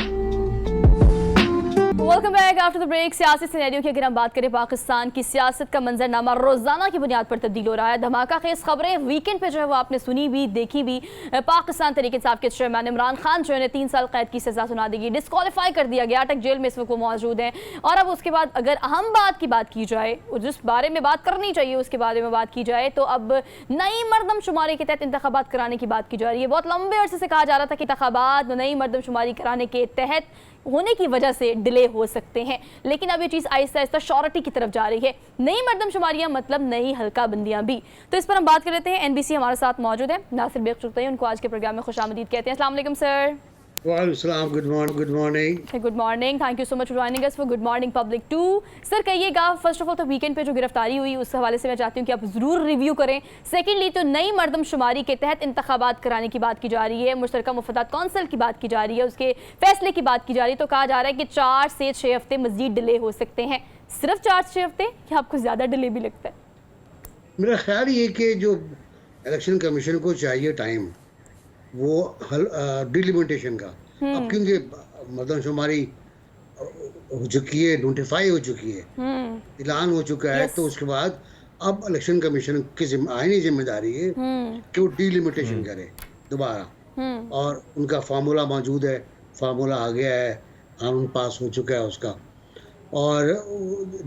Welcome back after the break. सियासी सिनेरियो की अगर हम बात करें, पाकिस्तान की सियासत का मंजरनामा रोजाना की बुनियाद पर तब्दील हो रहा है। धमाका खेज खबरें वीकेंड पे जो है वो आपने सुनी भी देखी भी। पाकिस्तान तहरीक इंसाफ के चेयरमैन इमरान खान जो है 3 साल कैद की सजा सुना दी गई, डिस्क्वालीफाई कर दिया गया, अटक जेल में इस वक्त वो मौजूद हैं। और अब उसके बाद अगर अहम बात की बात की जाए, जिस बारे में बात करनी चाहिए उसके बारे में बात की जाए, तो अब नई मरदमशुमारी के तहत इंतखाबात कराने की बात की जा रही है। बहुत लंबे अरसे से कहा जा रहा था कि इंतखाबात नई मरदमशुमारी कराने के तहत होने की वजह से डिले हो सकते हैं, लेकिन अब ये चीज़ आहिस्ता आहिस्ता श्योरिटी की तरफ जा रही है। नई मरदमशुमारियाँ मतलब नई हल्का बंदियाँ भी। तो इस पर हम बात कर लेते हैं। एनबीसी हमारे साथ मौजूद है, नासिर बेग शुक्रिया, उनको आज के प्रोग्राम में खुशामदीद कहते हैं। अस्सलाम वालेकुम सर। वालेकुम, good morning. Good morning, thank you so much for joining us for good morning public too. Sir कहिएगा, फर्स्ट ऑफ ऑल तो वीकेंड पे जो गिरफ्तारी हुई उस हवाले से मैं चाहती हूँ कि आप ज़रूर रिव्यू करें। सेकेंडली तो नई मरदमशुमारी के तहत इंतखाबात कराने की बात की जा रही है, मुश्तरका मुफादात कौंसिल की बात की जा रही है, उसके फैसले की बात की जा रही है। तो कहा जा रहा है कि 4 से 6 हफ्ते मजीद डिले हो सकते हैं। सिर्फ 4 से 6 हफ्ते या आपको ज़्यादा डिले भी लगता है? मेरा ख्याल ये कि जो इलेक्शन कमीशन को चाहिए टाइम वो डिलिमिटेशन का, अब क्योंकि मरदमशुमारी हो चुकी है, नोटिफाई हो चुकी है, ऐलान हो चुका है, तो उसके बाद अब इलेक्शन कमीशन की आईनी जिम्मेदारी है कि वो डिलिमिटेशन करे दोबारा। और उनका फार्मूला मौजूद है, फार्मूला आ गया है, कानून पास हो चुका है उसका। और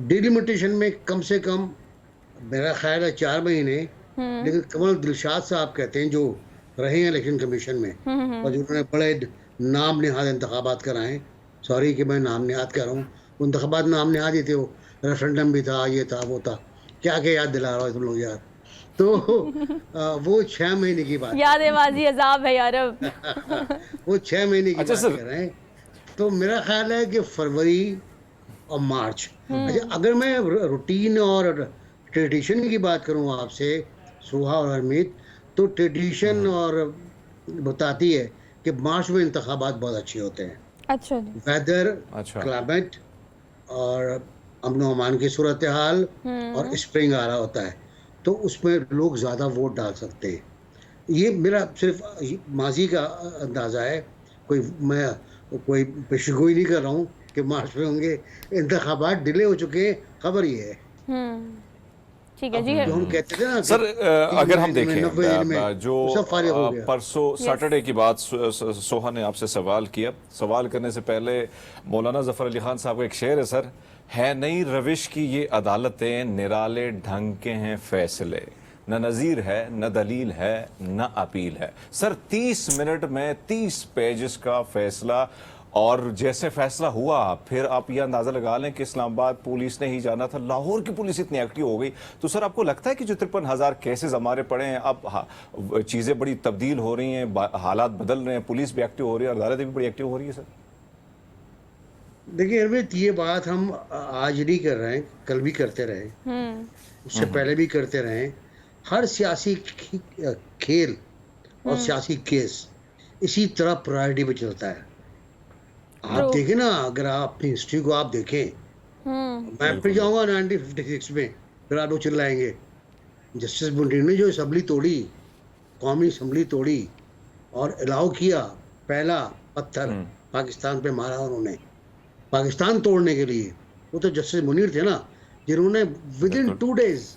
डिलिमिटेशन में कम से कम मेरा ख्याल है 4 महीने। लेकिन कमल दिलशाद साहब कहते हैं जो रहे हैं इलेक्शन कमीशन में और जिन्होंने बड़े नाम निहाद इंतखाबात कराएं, सॉरी कि मैं नाम निहाद कर रहा हूँ, वो इंतखाबात नाम निहाद ही थे, वो रेफरेंडम भी था, ये था वो था, क्या क्या याद दिला रहा हो तुम लोग यार। तो वो 6 महीने की बात, यादेबाजी अजाब है यार। वो 6 महीने की बात कर रहे हैं। तो मेरा ख्याल है कि फरवरी और मार्च। अच्छा, अगर मैं रूटीन और ट्रेडिशन की बात करूँ आपसे सुहा और हरमीत, तो ट्रेडिशन और बताती है कि मार्च में इंतखाबात बहुत अच्छे होते हैं। अच्छा, वेदर, क्लाइमेट और अमन अमान की सूरत हाल और स्प्रिंग आ रहा होता है, तो उसमें लोग ज़्यादा वोट डाल सकते हैं। ये मेरा सिर्फ माजी का अंदाज़ा है, मैं कोई पेशगोई नहीं कर रहा हूँ कि मार्च में होंगे। इंतखाबात डिले हो चुके हैं, खबर ये है। ठीक है जी। जो हम कहते थे ना सर कि अगर हम 90 में, 90 देखें में, जो वो सब फारिग हो गया। परसों सैटरडे की बात सोहा ने आपसे सवाल किया, सवाल करने से पहले मौलाना जफर अली खान साहब का एक शेर है सर, है नई रविश की ये अदालतें, निराले ढंग के हैं फैसले, न नज़ीर है न दलील है न अपील है। सर 30 मिनट में 30 पेजेस का फैसला, और जैसे फैसला हुआ फिर आप ये अंदाजा लगा लें कि इस्लामाबाद पुलिस ने ही जाना था, लाहौर की पुलिस इतनी एक्टिव हो गई। तो सर आपको लगता है कि जो 53,000 केसेस हमारे पड़े हैं, अब चीज़ें बड़ी तब्दील हो रही हैं, हालात बदल रहे हैं, पुलिस भी एक्टिव हो रही है और अदालतें भी बड़ी एक्टिव हो रही है सर? देखिए अरविंद, ये बात हम आज नहीं कर रहे हैं, कल भी करते रहे, उससे पहले भी करते रहे। हर सियासी खेल और सियासी केस इसी तरह प्रायोरिटी पे चलता है। आप देखें ना, अगर आप अपनी हिस्ट्री को आप देखें, मैं फिर जाऊंगा 1956 में, फिर आप लोग चिल्लाएंगे जस्टिस बुंटी ने जो असम्बली तोड़ी, कौमी असम्बली तोड़ी और अलाउ किया, पहला पत्थर पाकिस्तान पे मारा उन्होंने पाकिस्तान तोड़ने के लिए, वो तो जस्टिस मुनीर थे ना, जिन्होंने विद इन 2 डेज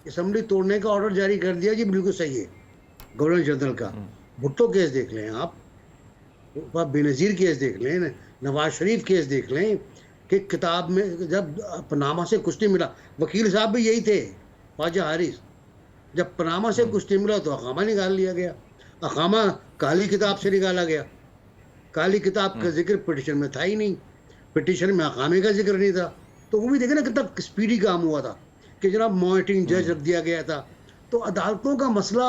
असम्बली तोड़ने का ऑर्डर जारी कर दिया। जी बिल्कुल सही है, गवर्नर जनरल का। भुट्टो केस देख लें आप, बेनज़ीर केस देख लें, नवाज शरीफ केस देख लें, कि किताब में जब पनामा से कुछ नहीं मिला, वकील साहब भी यही थे, ख्वाजा हारिस, जब पनामा से कुछ नहीं मिला तो अकामा निकाल लिया गया, अकामा काली किताब से निकाला गया, काली किताब का जिक्र पिटिशन में था ही नहीं, पिटिशन में अकामे का जिक्र नहीं था। तो वो भी देखे ना कितना स्पीडी काम हुआ था कि जनाब मॉनिटरिंग जज रख दिया गया था। तो अदालतों का मसला,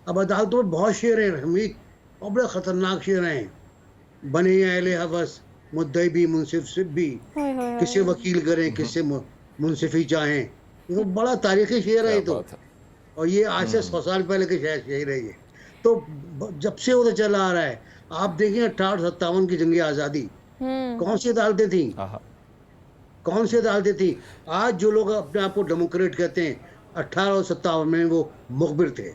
अब अदालतों में बहुत शेर हैं हमीद, और बड़े ख़तरनाक शेर हैं, बने अहले हवस, मुद्दई भी मुनसिफ भी, किससे वकील करें किससे मुनसिफी चाहें। ये तो बड़ा तारीखी शेर है ये तो, और ये आज से 100 साल पहले के शायद शेर है ये। तो जब से वो चला आ रहा है, आप देखिए 1857 की जंग आज़ादी, कौन सी अदालतें थी, कौन सी अदालतें थी? आज जो लोग अपने आप को डेमोक्रेट कहते हैं, 1857 में वो मुखबिर थे।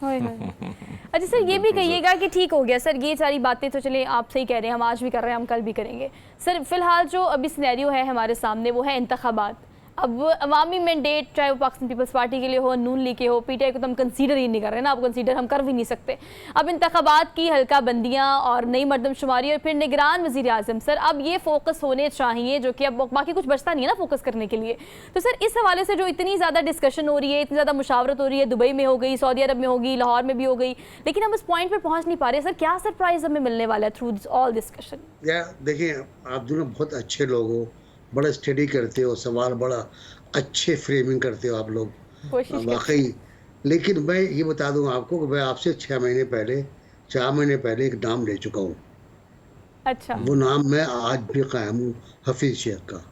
अच्छा सर, ये भी कहिएगा कि ठीक हो गया सर, ये सारी बातें तो चले आप सही कह रहे हैं, हम आज भी कर रहे हैं, हम कल भी करेंगे सर। फिलहाल जो अभी सिनेरियो है हमारे सामने वो है इंतखाबात। अब अवामी मैंडेट, चाहे वो पाकिस्तान पीपल्स पार्टी के लिए हो, नून लीग के हो, पीटीआई को तो हम कंसीडर ही नहीं कर रहे ना, अब कंसीडर हम कर भी नहीं सकते। अब इंतखाबात की हल्का बंदियाँ और नई मरदमशुमारी और फिर निगरान वज़ीर आज़म, सर अब ये फोकस होने चाहिए, जो कि अब बाकी कुछ बचता नहीं है ना फोकस करने के लिए। तो सर इस हवाले से जो इतनी ज़्यादा डिस्कशन हो रही है, इतनी ज़्यादा मुशावरत हो रही है, दुबई में हो गई, सऊदी अरब में होगी, लाहौर में भी हो गई, लेकिन हम इस पॉइंट पर पहुँच नहीं पा रहे। सर क्या सरप्राइज हमें मिलने वाला है थ्रू ऑल डिस्कशन? देखिए, आप दोनों बहुत अच्छे लोग हो, बड़ा स्टडी करते हो, सवाल बड़ा अच्छे फ्रेमिंग करते हो आप लोग, वाकई। लेकिन मैं ये बता दूं आपको कि मैं आपसे 4 महीने पहले एक नाम ले चुका हूँ। अच्छा, वो नाम मैं आज भी कायम हूँ, हफीज शेख का।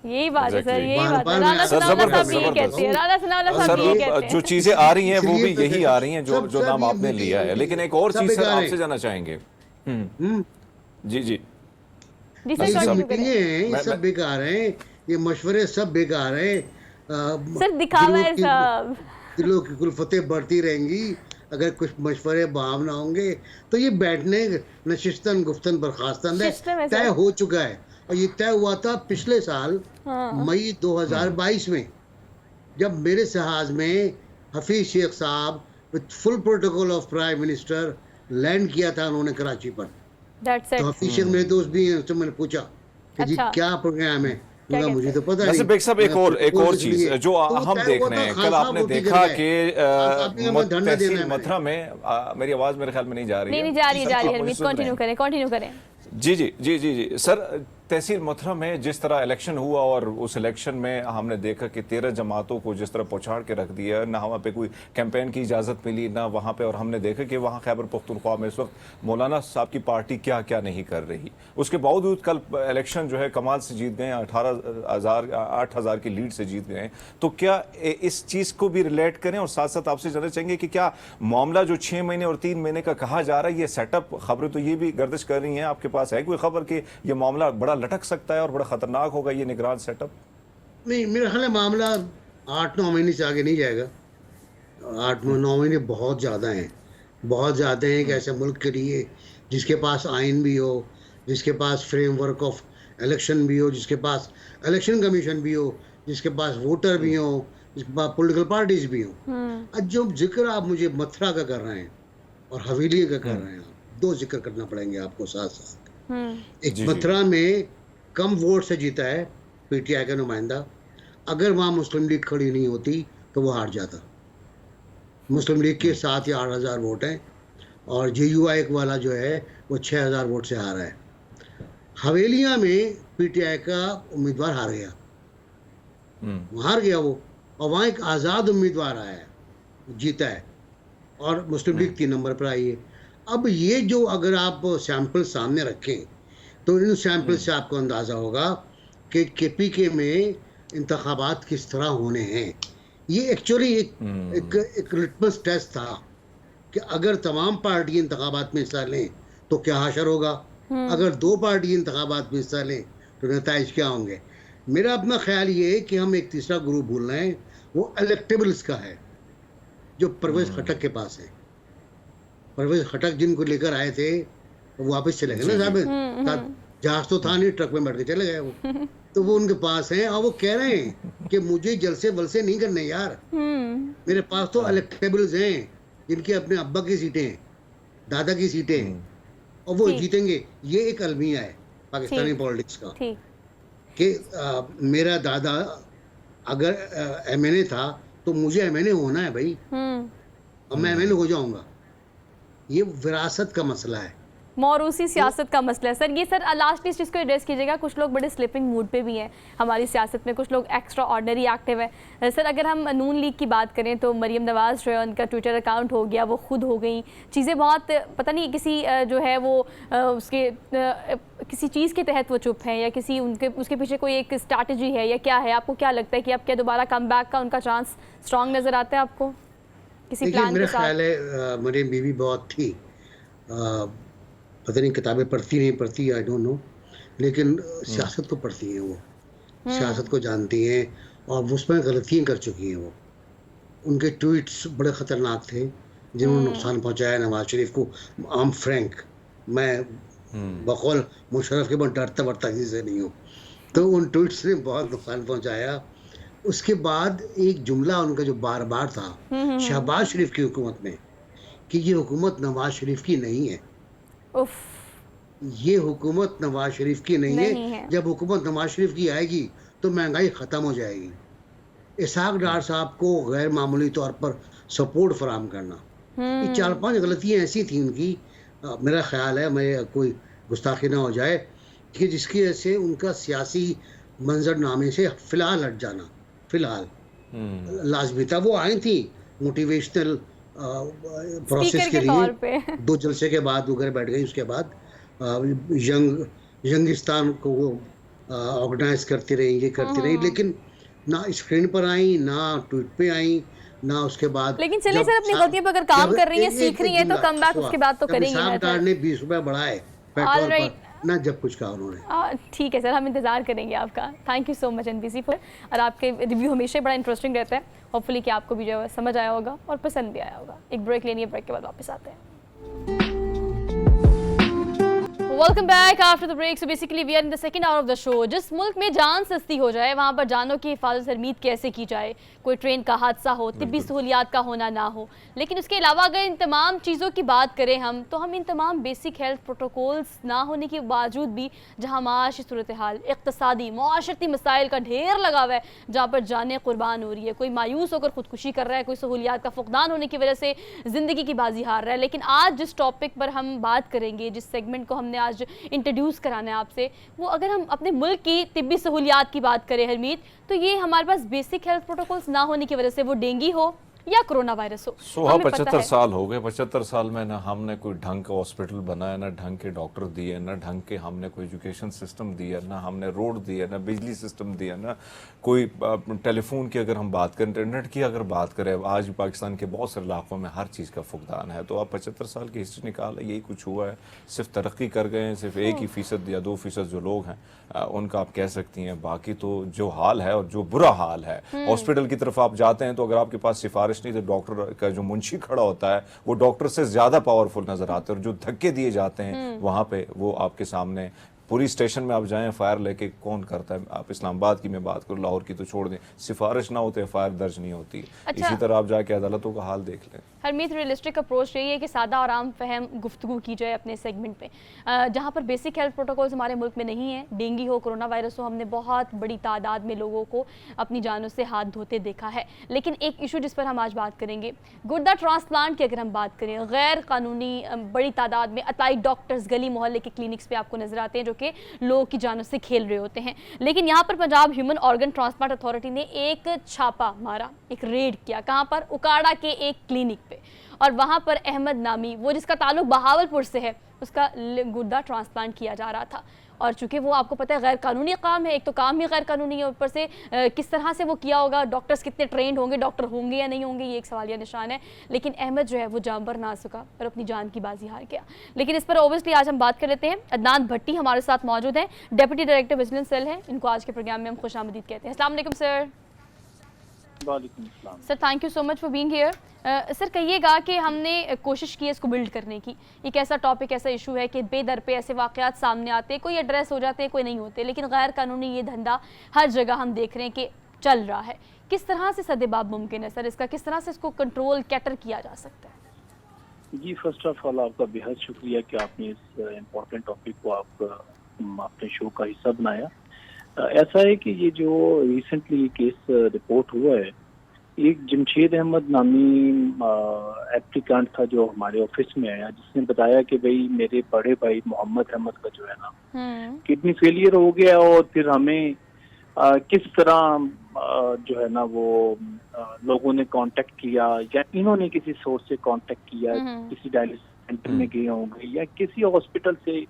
यही बात है सर, यही बात है। बार-बार राना मैं सनाउल्लाह साहब जबरदस्त, भी यही कहते हैं, राना सनाउल्लाह साहब भी यही कहते हैं। जो चीजें आ रही हैं वो भी इसलिए यही आ रही हैं जो सब नाम ये आपने लिया है। लेकिन एक और सब चीज सर बेकार है। आपसे जानना चाहेंगे। जी जी जी ये सर, जो continue करें। मीटिंगें हैं ये सब बेकार हैं, ये मशवरे सब बेकार हैं। सर दिखावा है सब, दिलों की कुल्फतें बढ़ती रहेंगी अगर कुछ मशवरे बाम ना होंगे। तो ये बैठने नशिस्तन गुफ्तन बर्खास्तन सिस्टम है तय सर। हो चुका है, और ये तय हुआ था पिछले साल मई 2022 में, जब मेरे जहाज में हफीज शेख साहब with full protocol of prime minister land किया था उन्होंने कराची पर। That's it. तो हफीज शेख मेरे दोस्त भी हैं, उससे मैंने पूछा कि जी अच्छा। क्या प्रोग्राम है, क्या उनका मुझे तो पता वैसे नहीं। बेग साहब एक और चीज जो तो हम तय देख हुआ रहे था हैं, खान कल साहब आपने वोटी देखा कर गए। कि आपने हमें धरना देना तहसील है। मथुरा में मेरी आवाज मेरे ख्याल में नहीं जा रही नहीं है। नहीं जा रही, जा रही है आप मुझे हरमीत, सुन रहे कंटिन्यू हैं? करें, कंटिन्यू करें। जी जी जी जी जी सर, तहसील मथुरा में जिस तरह इलेक्शन हुआ और उस इलेक्शन में हमने देखा कि 13 जमातों को जिस तरह पहुंचाड़ के रख दिया, ना वहाँ पे कोई कैंपेन की इजाज़त मिली ना वहाँ पे, और हमने देखा कि वहाँ खैबर पख्तूनख्वा में इस वक्त मौलाना साहब की पार्टी क्या क्या नहीं कर रही। उसके बावजूद कल इलेक्शन जो है कमाल से जीत गए, 8,000 की लीड से जीत गए। तो क्या इस चीज़ को भी रिलेट करें, और साथ साथ आपसे जानना चाहेंगे कि क्या मामला जो 6 महीने और 3 महीने का कहा जा रहा है, ये सेटअप खबरें तो ये भी गर्दिश कर रही हैं, आपके पास है कोई खबर कि ये मामला बड़ा लटक सकता है और बड़ा खतरनाक होगा ये निगरान सेटअप? नहीं, मेरा ख्याल है मामला 8-9 महीने से आगे नहीं जाएगा। 8-9 महीने बहुत ज़्यादा हैं, बहुत ज़्यादा हैं कि ऐसे मुल्क के लिए जिसके पास आइन भी हो, जिसके पास फ्रेमवर्क ऑफ इलेक्शन भी हो, जिसके पास इलेक्शन कमीशन भी हो, जिसके पास वोटर भी हो, जिसके पास पॉलिटिकल पार्टीज भी हो। आज जो जिक्र आप मुझे मथुरा का कर रहे हैं और हवेली का कर रहे हैं, दो जिक्र करना पड़ेंगे आपको साथ साथ। एक जी, जी। मथुरा में कम वोट से जीता है पीटीआई का नुमाइंदा। अगर वहाँ मुस्लिम लीग खड़ी नहीं होती तो वो हार जाता। मुस्लिम लीग के 7 या 8 हज़ार वोट हैं और JUI वाला जो है वो 6 हज़ार वोट से हारा है। हवेलिया में पीटीआई का उम्मीदवार हार गया, हार गया वो, और वहाँ एक आज़ाद उम्मीदवार आया है, जीता है, और मुस्लिम लीग 3 नंबर पर आई है। अब ये जो अगर आप सैंपल सामने रखें तो इन सैंपल से आपको अंदाज़ा होगा कि KPK में इंतखाबात किस तरह होने हैं। ये एक्चुअली एक लिटमस टेस्ट था कि अगर तमाम पार्टी इंतखाबात में हिस्सा लें तो क्या हाशर होगा, अगर 2 पार्टी इंतखाबात में हिस्सा लें तो नतीजे क्या होंगे। मेरा अपना ख्याल ये है कि हम एक तीसरा ग्रुप भूल रहे हैं, वो इलेक्टेबल्स का है, जो परवेज खटक के पास है। परवेज खटक जिनको लेकर आए थे वो वापस चले गए ना साहब, जहाज तो था नहीं, ट्रक में बैठ के चले गए वो। तो वो उनके पास हैं और वो कह रहे हैं कि मुझे जलसे वलसे नहीं करने यार, मेरे पास तो इलेक्टेबल्स हैं जिनके अपने अब्बा की सीटें हैं, दादा की सीटें हैं, और वो जीतेंगे। ये एक अलमिया है पाकिस्तानी पॉलिटिक्स का कि मेरा दादा अगर MNA था तो मुझे MNA होना है भाई, और मैं MNA हो जाऊंगा। ये विरासत का मसला है, मौरूसी सियासत का मसला है सर। ये सर लास्ट इस चीज़ को एड्रेस कीजिएगा। कुछ लोग बड़े स्लिपिंग मूड पे भी हैं हमारी सियासत में, कुछ लोग एक्स्ट्रा ऑर्डनरी एक्टिव हैं। सर अगर हम नून लीग की बात करें तो मरियम नवाज़ जो है उनका ट्विटर अकाउंट हो गया, वो खुद हो गई चीज़ें, बहुत पता नहीं किसी जो है वो उसके किसी चीज़ के तहत वो चुप हैं या किसी उसके पीछे कोई एक स्ट्रैटेजी है या क्या है। आपको क्या लगता है कि अब क्या दोबारा कम बैक का उनका चांस स्ट्रॉन्ग नज़र आता है आपको किसी प्लान के मेरा साथ? ख्याल है मरियम बीवी बहुत थी, पता नहीं किताबें पढ़ती नहीं पढ़ती, आई डोंट नो, लेकिन सियासत को पढ़ती हैं वो, सियासत को जानती हैं और उसमें गलतियाँ कर चुकी हैं वो। उनके ट्वीट्स बड़े ख़तरनाक थे जिन्होंने नुकसान पहुंचाया नवाज शरीफ को। आम फ्रैंक, मैं बकौल मुशर्रफ के बहुत डरता बढ़ता किसी से नहीं हूँ, तो उन ट्वीट्स ने बहुत नुकसान पहुंचाया। उसके बाद एक जुमला उनका जो बार बार था शहबाज शरीफ की हुकूमत में कि ये हुकूमत नवाज शरीफ की नहीं है। उफ, ये हुकूमत नवाज शरीफ की नहीं है। जब हुकूमत नवाज शरीफ की आएगी तो महंगाई ख़त्म हो जाएगी। इसहाक डार साहब को गैर मामूली तौर पर सपोर्ट फराहम करना, ये 4-5 गलतियाँ ऐसी थी उनकी, मेरा ख्याल है, मैं कोई गुस्ताखी ना हो जाए, कि जिसकी वजह से उनका सियासी मंजरनामे से फ़िलहाल हट जाना, फ़िलहाल लाजमी था। वो आई थी मोटिवेशनल प्रोसेस के लिए, 2 जलसे के बाद वो घर बैठ गई। उसके बाद यंगिस्तान को वो ऑर्गेनाइज करती रही, ये करती रही, लेकिन ना स्क्रीन पर आई, ना ट्वीट पे आई, ना उसके बाद। लेकिन चलिए सर, अपनी गलतियों पर अगर काम कर रही है, सीख रही है, तो कम बैक उसके बाद तो करेंगी ना। सरकार ने 20 रुपए बढ़ाए पेट्रोल पर, ना जब कुछ कहा उन्होंने। ठीक है सर, हम इंतजार करेंगे आपका। Thank you so much NBC पर, और आपके रिव्यू हमेशा बड़ा इंटरेस्टिंग रहता है। होपफुली कि आपको भी जो है समझ आया होगा और पसंद भी आया होगा। एक ब्रेक लेनी है, ब्रेक के बाद वापस आते हैं। Welcome back after the break. So basically we are in the second hour of the show. जिस मुल्क में जान सस्ती हो जाए वहाँ पर जानों की हिफाजत हरमीत कैसे की जाए। कोई ट्रेन का हादसा हो, तिब्बी सहूलियात का होना ना हो, लेकिन उसके अलावा अगर इन तमाम चीज़ों की बात करें हम, तो हम इन तमाम बेसिक हेल्थ प्रोटोकॉल्स ना होने के बावजूद भी जहाँ माशी सूरत हाल, इक़्तिसादी माशरती मसाइल का ढेर लगा हुआ है, जहाँ पर जानें कुर्बान हो रही है, कोई मायूस होकर खुदकुशी कर रहा है, कोई सहूलियात का फुकदान होने की वजह से ज़िंदगी की बाजी हार रहा है। लेकिन आज जिस टॉपिक पर हम बात करेंगे, जिस सेगमेंट को हमने आज इंट्रोड्यूस कराना है आपसे, वो अगर हम अपने मुल्क की तिब्बी सहूलियात की बात करें हरमीत, तो ये हमारे पास बेसिक हेल्थ प्रोटोकॉल्स ना होने की वजह से, वो डेंगू हो या कोरोना वायरस हो। 75 साल हो गए। 75 साल में ना हमने कोई ढंग का हॉस्पिटल बनाया, ना ढंग के डॉक्टर दिए, ना ढंग के हमने कोई एजुकेशन सिस्टम दिया, ना हमने रोड दिया, ना बिजली सिस्टम दिया, ना कोई टेलीफोन की अगर हम बात करें, इंटरनेट की अगर बात करें, आज भी पाकिस्तान के बहुत सारे इलाकों में हर चीज़ का फुकदान है। तो आप 75 साल की हिस्ट्री निकाल, यही कुछ हुआ है। सिर्फ तरक्की कर गए हैं, सिर्फ 1% या 2% जो लोग हैं उनका आप कह सकती हैं। बाकी तो जो हाल है और जो बुरा हाल है, हॉस्पिटल की तरफ आप जाते हैं तो अगर आपके पास सिफारिश नहीं, तो डॉक्टर का जो मुंशी खड़ा होता है वो डॉक्टर से ज्यादा पावरफुल नजर आते हैं, और जो धक्के दिए जाते हैं वहां पे वो आपके सामने पूरी स्टेशन में आप जाएं फायर लेके कौन करता है? आप इस्लामाबाद की मैं बात करूँ, लाहौर की तो छोड़ दें, सिफारिश ना होते फायर दर्ज नहीं होती। अच्छा। इसी तरह आप जाके अदालतों का हाल देख लें। हरमीत, रियलिस्टिक अप्रोच यही है कि सादा और आम फहम गुफ्तगू की जाए अपने सेगमेंट में, जहाँ पर बेसिक हेल्थ प्रोटोकॉल्स हमारे मुल्क में नहीं है। डेंगू हो, कोरोना वायरस हो, हमने बहुत बड़ी तादाद में लोगों को अपनी जानों से हाथ धोते देखा है। लेकिन एक इशू जिस पर हम आज बात करेंगे, गुर्दा ट्रांसप्लांट की अगर हम बात करें, गैर कानूनी बड़ी तादाद में अताई डॉक्टर्स गली मोहल्ले के क्लिनिक्स पे आपको नजर आते हैं, जो कि लोगों की जानों से खेल रहे होते हैं। लेकिन यहाँ पर Punjab human organ transplant authority ने एक छापा मारा, एक रेड किया। कहाँ पर? उकाड़ा के एक क्लिनिक पे, और वहाँ पर अहमद नामी, वो जिसका ताल्लुक बहावलपुर से है, उसका गुर्दा ट्रांसप्लांट किया जा रहा था। और चूंकि वो आपको पता है गैर कानूनी काम है, एक तो काम ही गैर कानूनी है, ऊपर से किस तरह से वो किया होगा, डॉक्टर्स कितने ट्रेंड होंगे, डॉक्टर होंगे या नहीं होंगे, ये एक सवालिया निशान है। लेकिन अहमद जो है वो जान पर ना सका और अपनी जान की बाजी हार गया। लेकिन इस पर ओबियसली आज हम बात कर लेते हैं। अदनान भट्टी हमारे साथ मौजूद हैं, डेप्यूटी डायरेक्टर विजिलेंस सेल हैं। इनको आज के प्रोग्राम में हम खुशामदीद कहते हैं। अस्सलाम वालेकुम sir. Sir, thank you so much for being here. Sir, कहिएगा कि हमने कोशिश की है इसको बिल्ड करने की। एक ऐसा टॉपिक, ऐसा इशू है कि बेदर पे ऐसे वाक़यात सामने आते हैं, कोई एड्रेस हो जाते हैं, कोई नहीं होते, लेकिन गैर कानूनी ये धंधा हर जगह हम देख रहे हैं कि चल रहा है। किस तरह से सदेबाब मुमकिन है सर इसका? किस तरह से इसको कंट्रोल कैटर किया जा सकता है? जी, फर्स्ट ऑफ ऑल आपका बेहद शुक्रिया कि आपने इस इम्पोर्टेंट टॉपिक को अपने शो का हिस्सा बनाया। ऐसा है कि ये जो रिसेंटली केस रिपोर्ट हुआ है, एक जमशेद अहमद नामी एप्लीकेंट था जो हमारे ऑफिस में आया, जिसने बताया कि भाई मेरे बड़े भाई मोहम्मद अहमद का जो है ना किडनी फेलियर हो गया, और फिर हमें किस तरह जो है ना वो लोगों ने कांटेक्ट किया, या इन्होंने किसी सोर्स से कांटेक्ट किया, किसी डायलिसिस सेंटर में गए होंगे या किसी हॉस्पिटल से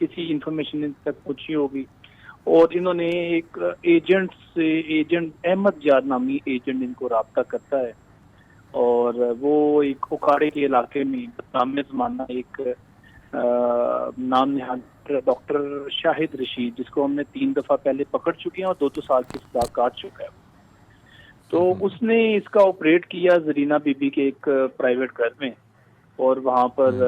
किसी इंफॉर्मेशन तक पहुंची होगी, और इन्होंने एक एजेंट अहमद जाद नामी एजेंट इनको राब्ता करता है, और वो एक उकाड़े के इलाके में नाम जमाना एक नाम नहाद डॉक्टर शाहिद रशीद, जिसको हमने 3 दफा पहले पकड़ चुके हैं और 2 साल की सजा काट चुका है, तो उसने इसका ऑपरेट किया जरीना बीबी के एक प्राइवेट घर में। और वहाँ पर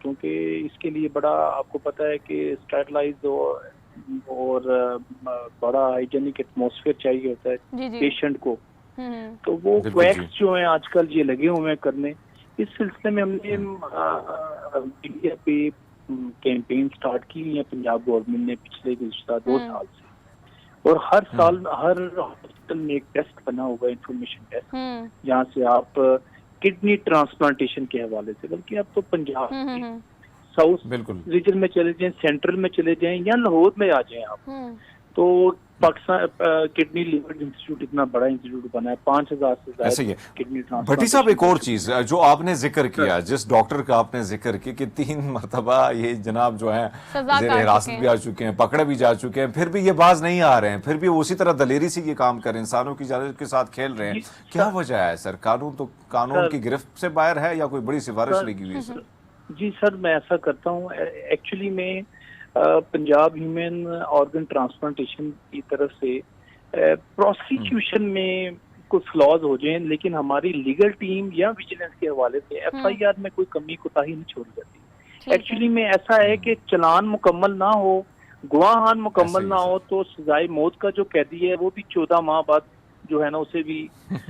क्योंकि इसके लिए बड़ा आपको पता है कि स्टेरलाइज और बड़ा हाइजेनिक एटमॉस्फेयर चाहिए होता है पेशेंट को, तो वो वैक्स जो है आजकल ये लगे हुए हैं करने। इस सिलसिले में हमने मीडिया पे कैंपेन स्टार्ट की है पंजाब गवर्नमेंट ने पिछले गुज़श्ता 2 साल से, और हर साल हर हॉस्पिटल में एक टेस्ट बना होगा, इंफॉर्मेशन टेस्ट, जहाँ से आप किडनी ट्रांसप्लांटेशन के हवाले से, बल्कि अब तो पंजाब साउथ रीजन में चले जाएं, सेंट्रल में चले जाएं या लाहौर में आ जाएं आप, तो पाकिस्तान किडनी लिवर इंस्टीट्यूट इतना बड़ा इंस्टीट्यूट बना है, 5000 से ज्यादा किडनी ट्रांसप्लांट। भट्टी साहब, एक और चीज जो आपने जिक्र किया, जिस डॉक्टर का आपने जिक्र किया कि 3 मरतबा ये जनाब जो है जेर हिरासत भी आ चुके हैं, पकड़े भी जा चुके हैं, फिर भी ये बाज नहीं आ रहे हैं, फिर भी उसी तरह दलेरी से ये काम कर रहे हैं, इंसानों की जान के साथ खेल रहे हैं। क्या वजह है सर? कानून की गिरफ्त से बाहर है या कोई बड़ी सिफारिश लगी हुई है सर? जी सर, मैं ऐसा करता हूँ, एक्चुअली में पंजाब ह्यूमन ऑर्गन ट्रांसप्लांटेशन की तरफ से प्रोसिक्यूशन में कुछ फ्लॉज हो जाएं, लेकिन हमारी लीगल टीम या विजिलेंस के हवाले से एफआईआर में कोई कमी कोताही नहीं छोड़ी जाती। एक्चुअली में ऐसा है कि चालान मुकम्मल ना हो, गवाहान मुकम्मल ना हो, तो सजाए मौत का जो कैदी है वो भी 14 माह बाद जो है ना उसे भी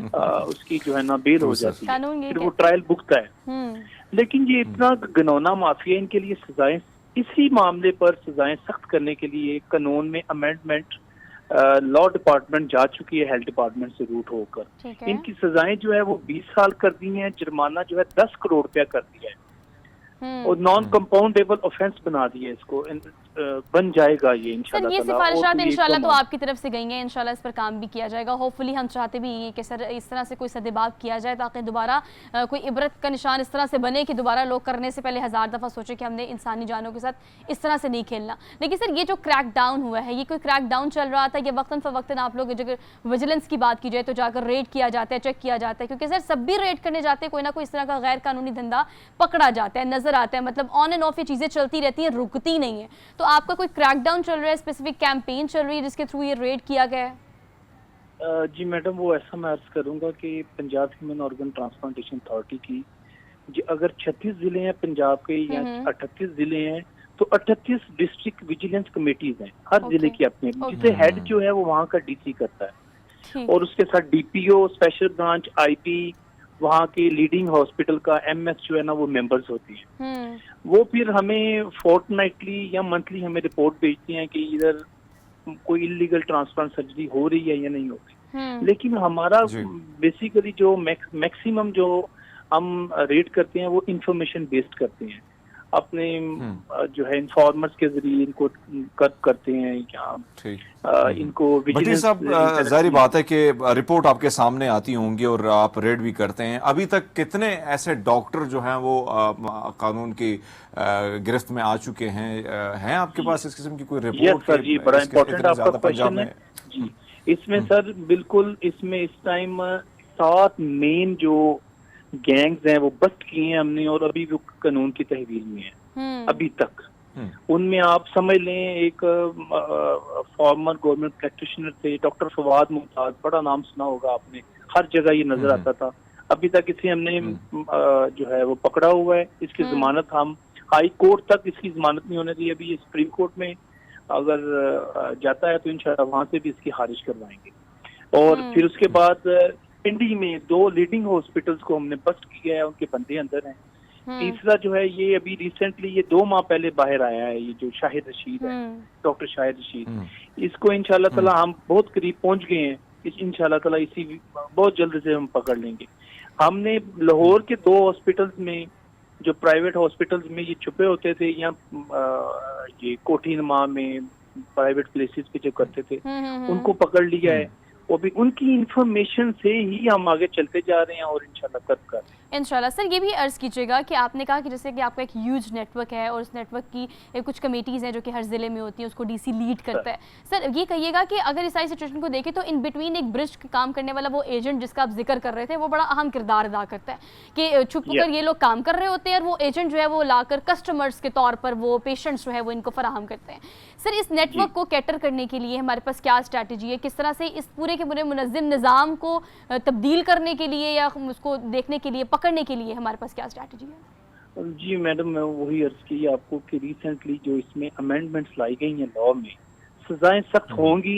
उसकी जो है ना बेल हो जाती है, फिर वो ट्रायल भुगता है। लेकिन ये इतना घिनौना माफिया, इनके लिए सजाएं, इसी मामले पर सजाएं सख्त करने के लिए कानून में अमेंडमेंट लॉ डिपार्टमेंट जा चुकी है, हेल्थ डिपार्टमेंट से रूट होकर। इनकी सजाएं जो है वो 20 साल कर दी हैं, जुर्माना जो है 10 करोड़ रुपया कर दिया है, और नॉन कंपाउंडेबल ऑफेंस बना दिया है, इसको बन जाएगा ये इंशाल्लाह। सर, ये सिफारिशात इंशाल्लाह तो आपकी तरफ से गई हैं, इंशाल्लाह इस पर काम भी किया जाएगा। होपफुली हम चाहते भी ये कि सर इस तरह से कोई सदेबाब किया जाए, ताकि दोबारा कोई इबरत का निशान इस तरह से बने कि दोबारा लोग करने से पहले 1000 दफ़ा सोचे कि हमने इंसानी जानों के साथ इस तरह से नहीं खेलना। लेकिन सर, ये जो क्रैक डाउन हुआ है, ये कोई क्रैक डाउन चल रहा था, ये वक्तन फ़वक्तन आप लोग अगर विजिलेंस की बात की जाए तो जाकर रेड किया जाता है, चेक किया जाता है? क्योंकि सर सब भी रेड करने जाते हैं, कोई ना कोई इस तरह का गैर कानूनी धंधा पकड़ा जाता है, नजर आता है, मतलब ऑन एंड ऑफ ये चीज़ें चलती रहती हैं, रुकती नहीं है। तो आपका कोई क्रैक डाउन चल रहा है, स्पेसिफिक कैंपेन चल रही है जिसके थ्रू ये रेड किया गया है? जी मैडम, वो ऐसा मैं अर्ज करूंगा कि Punjab human organ transplantation authority की अगर 36 जिले हैं पंजाब के या 38 जिले हैं, तो 38 डिस्ट्रिक्ट विजिलेंस कमेटीज हैं हर Okay. जिले की अपनी, जिसे हेड जो है वो वहाँ का डीसी करता है, ठीक। और उसके साथ डीपीओ, स्पेशल ब्रांच, आईपी, वहाँ के लीडिंग हॉस्पिटल का एमएस जो है ना वो मेंबर्स होती हैं। हम्म। वो फिर हमें फोर्टनाइटली या मंथली हमें रिपोर्ट भेजती हैं कि इधर कोई इलीगल ट्रांसप्लांट सर्जरी हो रही है या नहीं हो रही। लेकिन हमारा जी। बेसिकली जो मैक्सिमम जो हम रेट करते हैं वो इंफॉर्मेशन बेस्ड करते हैं, अपने जो है इन्फॉर्मर्स के जरिए इनको करते हैं या ठीक। इनको भट्टी विजिलेंस साहब, जाहिर बात है कि रिपोर्ट आपके सामने आती होंगी और आप रेड भी करते हैं। अभी तक कितने ऐसे डॉक्टर जो हैं वो कानून की गिरफ्त में आ चुके हैं आपके पास इस किस्म की कोई यस रिपोर्ट? सर जी, बड़ा इम्पोर्टेंट आपका क्वेश्चन है जी। इसमें सर बिल्कुल इसमें इस टाइम 7 मेन जो गैंग्स हैं वो बस्ट किए हैं हमने, और अभी वो कानून की तहवील में है अभी तक। उनमें आप समझ लें, एक फॉर्मर गवर्नमेंट प्रैक्टिशनर थे डॉक्टर फवाद मुमताज, बड़ा नाम सुना होगा आपने, हर जगह ये नजर आता था। अभी तक इसे हमने जो है वो पकड़ा हुआ है, इसकी जमानत हम हाई कोर्ट तक इसकी जमानत नहीं होने दी, अभी ये सुप्रीम कोर्ट में अगर जाता है तो इंशाल्लाह वहां से भी इसकी खारिज करवाएंगे। और फिर उसके बाद पिंडी में 2 लीडिंग हॉस्पिटल्स को हमने बस्ट किया है, उनके बंदे अंदर हैं। तीसरा जो है ये अभी रिसेंटली ये 2 माह पहले बाहर आया है, ये जो शाहिद रशीद है, डॉक्टर शाहिद रशीद, इसको इंशाल्लाह ताला हम बहुत करीब पहुंच गए हैं, इंशाल्लाह ताला इसी बहुत जल्द से हम पकड़ लेंगे। हमने लाहौर के 2 हॉस्पिटल्स में जो प्राइवेट हॉस्पिटल्स में ये छुपे होते थे, या ये कोठीनमा में प्राइवेट प्लेसेस पे जो करते थे उनको पकड़ लिया है। वो भी उनकी इंफॉर्मेशन से ही हम आगे चलते जा रहे हैं और इंशाल्लाह कब कर इंशाल्लाह। सर ये भी अर्ज़ कीजिएगा कि आपने कहा कि जैसे कि आपका एक ह्यूज नेटवर्क है और उस नेटवर्क की कुछ कमेटीज़ हैं जो कि हर ज़िले में होती हैं, उसको डीसी लीड करता है। सर ये कहिएगा कि अगर इस सारी सिचुएशन को देखें तो इन बिटवीन एक ब्रिज काम करने वाला वो एजेंट जिसका आप जिक्र कर रहे थे वो बड़ा अहम किरदार अदा करता है कि छुप कर ये लोग काम कर रहे होते हैं और वो एजेंट जो है वो लाकर कस्टमर्स के तौर पर वो पेशेंट्स जो है वो इनको फराहम करते हैं। सर इस नेटवर्क को कैटर करने के लिए हमारे पास क्या स्ट्रैटेजी है, किस तरह से इस पूरे के पूरे मुनज़्ज़म निज़ाम को तब्दील करने के लिए या उसको देखने के लिए, पकड़ने के लिए हमारे पास क्या स्ट्रैटेजी है? जी मैडम, मैं वही अर्ज की आपको कि रिसेंटली जो इसमें अमेंडमेंट्स लाई गई हैं लॉ में, सजाएं सख्त होंगी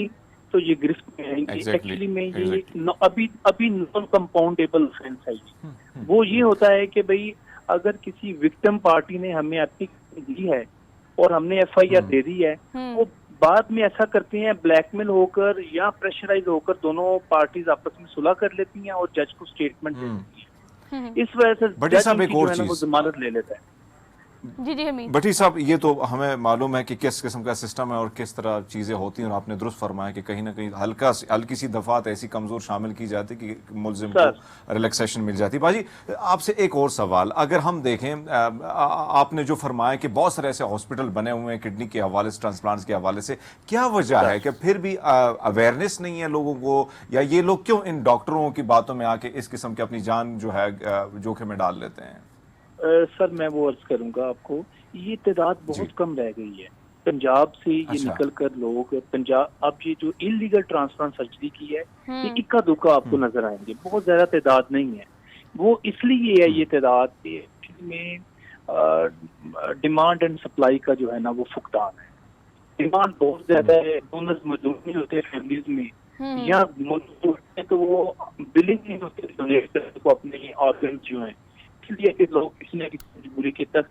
तो ये गिरफ्त में आएंगी। एक्चुअली में ये अभी नॉन कंपाउंडेबल ऑफेंस है ये। वो ये होता है कि भाई अगर किसी विक्टिम पार्टी ने हमें एप्लीकेशन दी है और हमने एफआईआर दे दी है, वो बाद में ऐसा करते हैं ब्लैकमेल होकर या प्रेशराइज होकर दोनों पार्टीज आपस में सुलह कर लेती हैं और जज को स्टेटमेंट दे देती हैं। इस वजह से भट्टी साहब एक और वो जमानत ले लेता है। जी जी हमीद भट्टी साहब, ये तो हमें मालूम है कि किस किस्म का सिस्टम है और किस तरह चीज़ें होती हैं, और आपने दुरुस्त फरमाया कि कहीं ना कहीं हल्की सी दफात ऐसी कमज़ोर शामिल की जाती कि मुलजिम को रिलैक्सेशन मिल जाती। बाजी आपसे एक और सवाल, अगर हम देखें आपने जो फरमाया कि बहुत सारे ऐसे हॉस्पिटल बने हुए हैं किडनी के हवाले से, ट्रांसप्लांट्स के हवाले से, क्या वजह है कि फिर भी अवेयरनेस नहीं है लोगों को, या ये लोग क्यों इन डॉक्टरों की बातों में आके इस किस्म की अपनी जान जो है जोखिम में डाल लेते हैं? सर मैं वो अर्ज करूंगा आपको, ये तादाद बहुत कम रह गई है। पंजाब से ये निकल कर लोग पंजाब, अब ये जो इलीगल ट्रांसप्लांट सर्जरी की है ये इक्का दुक्का आपको नजर आएंगे, बहुत ज्यादा तादाद नहीं है। वो इसलिए है ये तादाद में डिमांड एंड सप्लाई का जो है ना वो फुकदान है। डिमांड बहुत ज्यादा है, डोनर्स मौजूद नहीं होते फैमिलीज में, या मौजूद होते तो वो बिलिंग नहीं होते डोनेट करने को अपने ऑर्गन जो है, इसलिए कि लोग किसी न किसी मजबूरी के तक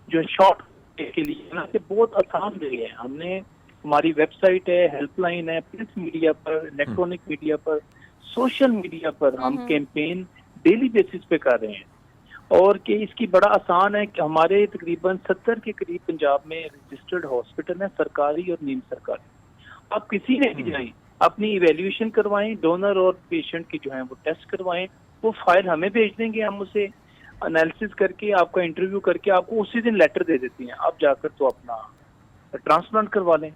जो है शॉर्ट के लिए ना से बहुत आसान दे है। हमने हमारी वेबसाइट है, हेल्पलाइन है, प्रिंट मीडिया पर, इलेक्ट्रॉनिक मीडिया पर, सोशल मीडिया पर हम कैंपेन डेली बेसिस पे कर रहे हैं। और कि इसकी बड़ा आसान है कि हमारे तकरीबन 70 के करीब पंजाब में रजिस्टर्ड हॉस्पिटल है, सरकारी और नीम सरकारी। आप किसी ने भी जाएं, अपनी इवेल्युएशन करवाएं, डोनर और पेशेंट की जो है वो टेस्ट करवाएं, वो फाइल हमें भेज देंगे, हम उसे एनालिसिस करके आपका इंटरव्यू करके आपको उसी दिन लेटर दे देती हैं, आप जाकर तो अपना ट्रांसप्लांट करवा लें।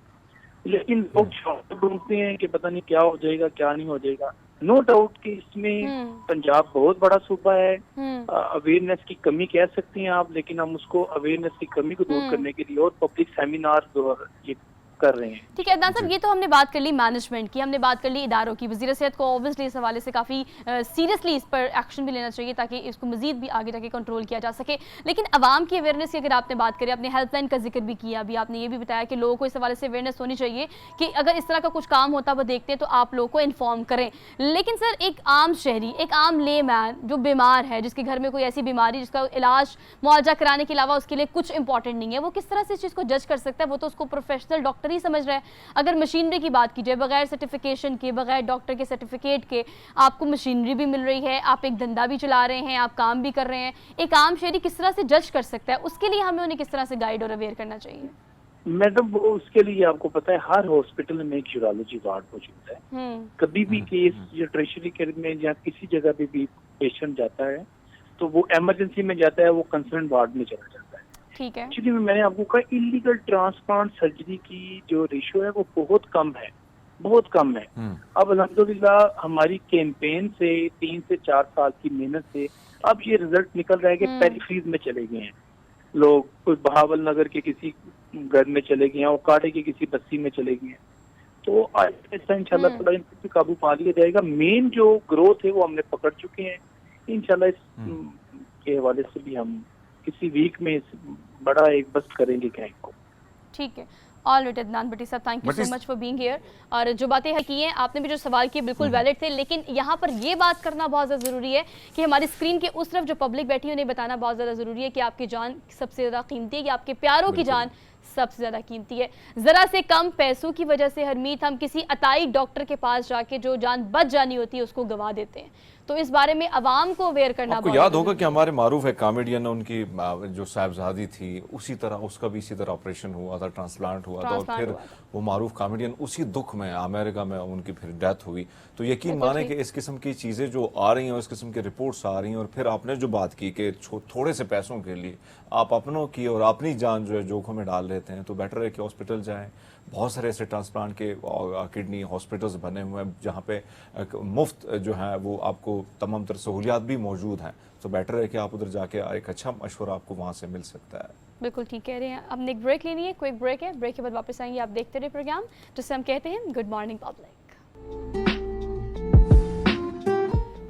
लेकिन लोग शौक ढूंढते हैं कि पता नहीं क्या हो जाएगा क्या नहीं हो जाएगा। नो डाउट कि इसमें पंजाब बहुत बड़ा सूबा है, अवेयरनेस की कमी कह सकती हैं आप, लेकिन हम उसको अवेयरनेस की कमी को दूर करने के लिए और पब्लिक सेमिनार और ये कर रहे हैं। ठीक है अदनान साहब, ये तो हमने बात कर ली मैनेजमेंट की, हमने बात कर ली इदारों की। वज़ीर सेहत को ऑब्वियसली इस हवाले से काफ़ी सीरियसली इस पर एक्शन भी लेना चाहिए ताकि इसको मजीद भी आगे जाके कंट्रोल किया जा सके। लेकिन आवाम की अवेयरनेस की अगर आपने बात करें, आपने हेल्पलाइन का जिक्र भी किया, अभी आपने ये भी बताया कि लोगों को इस हवाले से अवेयरनेस होनी चाहिए कि अगर इस तरह का कुछ काम होता वो देखते हैं तो आप लोगों को इन्फॉर्म करें। लेकिन सर एक आम शहरी, एक आम ले मैन जो बीमार है, जिसके घर में कोई ऐसी बीमारी जिसका इलाज मुआवजा कराने के अलावा उसके लिए कुछ इंपॉर्टेंट नहीं है, वो किस तरह से इस चीज़ को जज कर सकता है? वो तो उसको प्रोफेशनल डॉक्टर ही समझ रहा है। अगर मशीनरी की बात की जाए, बगैर सर्टिफिकेशन के, बगैर डॉक्टर के सर्टिफिकेट के आपको मशीनरी भी मिल रही है, आप एक धंधा भी चला रहे हैं, आप काम भी कर रहे हैं, एक आम शहरी किस तरह से जज कर सकता है? उसके लिए हमें उन्हें किस तरह से गाइड और अवेयर करना चाहिए? मैडम वो उसके लिए आपको पता है हर हॉस्पिटल में एक यूरोलॉजी वार्ड मौजूद है। कभी भी केस या ट्रेशरी केयर में या किसी जगह पे भी पेशेंट जाता है तो वो इमरजेंसी में जाता है, वो कंसर्न वार्ड में चला जाता है। ठीक है। एक्चुअली मैंने आपको कहा इलीगल ट्रांसप्लांट सर्जरी की जो रेशियो है वो बहुत कम है, बहुत कम है। अब अल्हम्दुलिल्लाह हमारी कैंपेन से 3 से 4 साल की मेहनत से अब ये रिजल्ट निकल रहा है कि पेरिफेरीज में चले गए हैं लोग, कुछ बहावल नगर के किसी घर में चले गए हैं और काटे के किसी बस्ती में चले गए हैं। तो आज इंशाल्लाह थोड़ा इन पे काबू पा लिया जाएगा। मेन जो ग्रोथ है वो हमने पकड़ चुके हैं। इंशाल्लाह इस के हवाले से भी हम किसी वीक में बड़ा एक बस्ट करेंगे कैंप को। ठीक है। ऑल राइट अदनान भट्टी साहब, thank you so much for being here. और जो बातें हैं की हैं, आपने भी जो सवाल किए बिल्कुल वैलिड थे, लेकिन यहाँ पर ये बात करना बहुत ज़्यादा ज़रूरी है कि हमारी स्क्रीन के उस तरफ जो पब्लिक बैठी है उन्हें बताना बहुत ज़्यादा ज़रूरी है कि आपकी जान सबसे ज़्यादा कीमती है, कि आपके प्यारों की जान सबसे ज़्यादा कीमती है। ज़रा से कम पैसों की वजह से हरमीत हम किसी अताई डॉक्टर के पास जाके जो जान बच जानी होती है उसको गवा देते हैं। तो इस बारे में अवाम को अवेयर करना आपको याद होगा कि हमारे मारूफ एक कॉमेडियन, उनकी जो साहबजादी थी उसी तरह उसका भी इसी तरह ऑपरेशन हुआ था, ट्रांसप्लांट हुआ था, और फिर वो मारूफ कॉमेडियन उसी दुख में अमेरिका में उनकी फिर डेथ हुई। तो यकीन माने कि इस किस्म की चीज़ें जो आ रही हैं और इस किस्म की रिपोर्ट्स आ रही हैं, और फिर आपने जो बात की कि थोड़े से पैसों के लिए आप अपनों की और अपनी जान जो है जोखिम में डाल लेते हैं, तो बेटर है कि हॉस्पिटल जाएं। बहुत सारे ऐसे ट्रांसप्लांट के किडनी हॉस्पिटल्स बने हुए हैं जहाँ पे मुफ्त जो है वो आपको तमाम तरह सहूलियात भी मौजूद हैं। तो बेटर है कि आप उधर जाके एक अच्छा मशवरा आपको वहाँ से मिल सकता है। बिल्कुल ठीक कह रहे हैं। हमने एक ब्रेक लेनी है, क्विक ब्रेक है, ब्रेक के बाद वापस आएंगे। आप देखते रहे प्रोग्राम जिससे हम कहते हैं good morning public.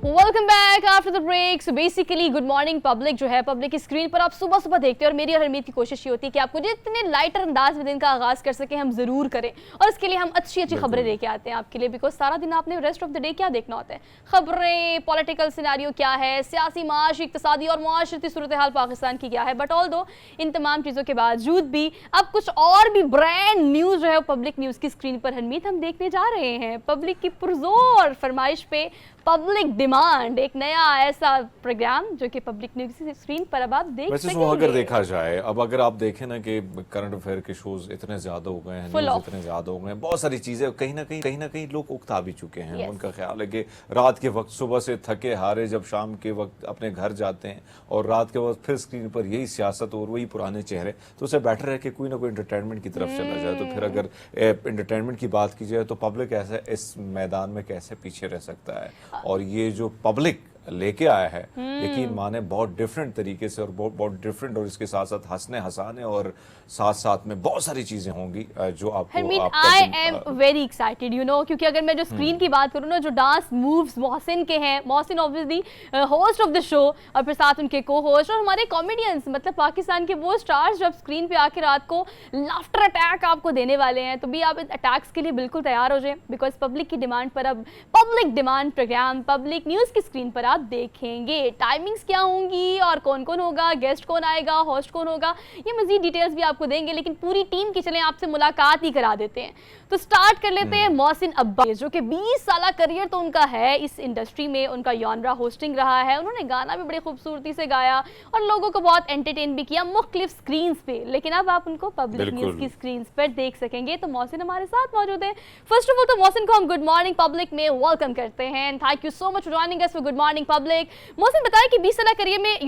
Welcome back after the break. So basically good morning public जो है, पब्लिक की स्क्रीन पर आप सुबह सुबह देखते हैं, और मेरी और हरमीत की कोशिश ये होती है कि आपको जितने लाइटर अंदाज में दिन का आगाज कर सके हम जरूर करें, और इसके लिए हम अच्छी अच्छी खबरें लेके आते हैं आपके लिए, बिकॉज सारा दिन आपने रेस्ट ऑफ द डे क्या देखना होता है, खबरें, पॉलिटिकल सिनेरियो क्या है, सियासी, माशी, इक्तिसादी और मुआशरती सूरत हाल पाकिस्तान की क्या है। बट ऑल दो इन तमाम चीज़ों के बावजूद भी अब कुछ और भी ब्रांड न्यूज़ जो है पब्लिक न्यूज़ की स्क्रीन पर हरमीत हम देखने जा रहे हैं। पब्लिक की पुरजोर फरमाइश पे पब्लिक डिमांड, एक नया ऐसा प्रोग्राम जो कि पब्लिक न्यूज़ की स्क्रीन पर अब आप देख वैसे सकेंगे। अगर देखा जाए, अब अगर आप देखें ना कि करंट अफेयर के शोज इतने ज्यादा हो गए हैं, न्यूज़ इतने ज्यादा हो गए हैं, बहुत सारी चीजें कहीं ना कहीं लोग उकता भी चुके हैं। उनका ख्याल है कि रात के वक्त सुबह से थके हारे जब शाम के वक्त अपने घर जाते हैं और रात के वक्त फिर स्क्रीन पर यही सियासत और वही पुराने चेहरे, तो उससे बेटर है कि कोई ना कोई एंटरटेनमेंट की तरफ चला जाए। तो फिर अगर एंटरटेनमेंट की बात की जाए तो पब्लिक ऐसे इस मैदान में कैसे पीछे रह सकता है, और ये जो पब्लिक लेके आया है यकीन माने बहुत डिफरेंट तरीके से और बहुत डिफरेंट, और इसके साथ साथ हंसने हंसाने और साथ साथ में बहुत सारी चीजें होंगी जो आपको I am very excited you know, क्योंकि अगर मैं जो स्क्रीन की बात करूँ ना, जो डांस मूव्स मोहसिन के हैं, Mohsin obviously host of the show, और फिर साथ उनके को होस्ट और हमारे कॉमेडियंस, मतलब पाकिस्तान के वो स्टार्स जब स्क्रीन पे आके रात को लाफ्टर अटैक आपको देने वाले हैं, तो भी आप इन अटैक्स के लिए बिल्कुल तैयार हो जाए, बिकॉज पब्लिक की डिमांड पर अब public demand program public news की स्क्रीन पर आप देखेंगे। टाइमिंग्स क्या होंगी और कौन कौन होगा, गेस्ट कौन आएगा, होस्ट कौन होगा, ये मजीद डिटेल्स भी आपको देंगे, लेकिन पूरी टीम की चलें आपसे मुलाकात ही करा देते हैं। तो स्टार्ट कर लेते हैं मोहसिन अब्बास, जो कि 20 साल करियर तो उनका है इस इंडस्ट्री में, उनका यॉनरा होस्टिंग रहा है, उन्होंने गाना भी बड़ी खूबसूरती से गाया और लोगों को बहुत एंटरटेन भी किया मुख्तलिफ स्क्रीन्स पे, लेकिन अब आप उनको पब्लिक न्यूज़ की स्क्रीन्स पर देख सकेंगे। तो मोहसिन हमारे साथ मौजूद है। फर्स्ट ऑफ ऑल तो मोहसिन को हम गुड मॉर्निंग पब्लिक में वेलकम करते हैं। Thank you so much for joining us for good morning public. Mohsin बताएं कि 20 साल करियर में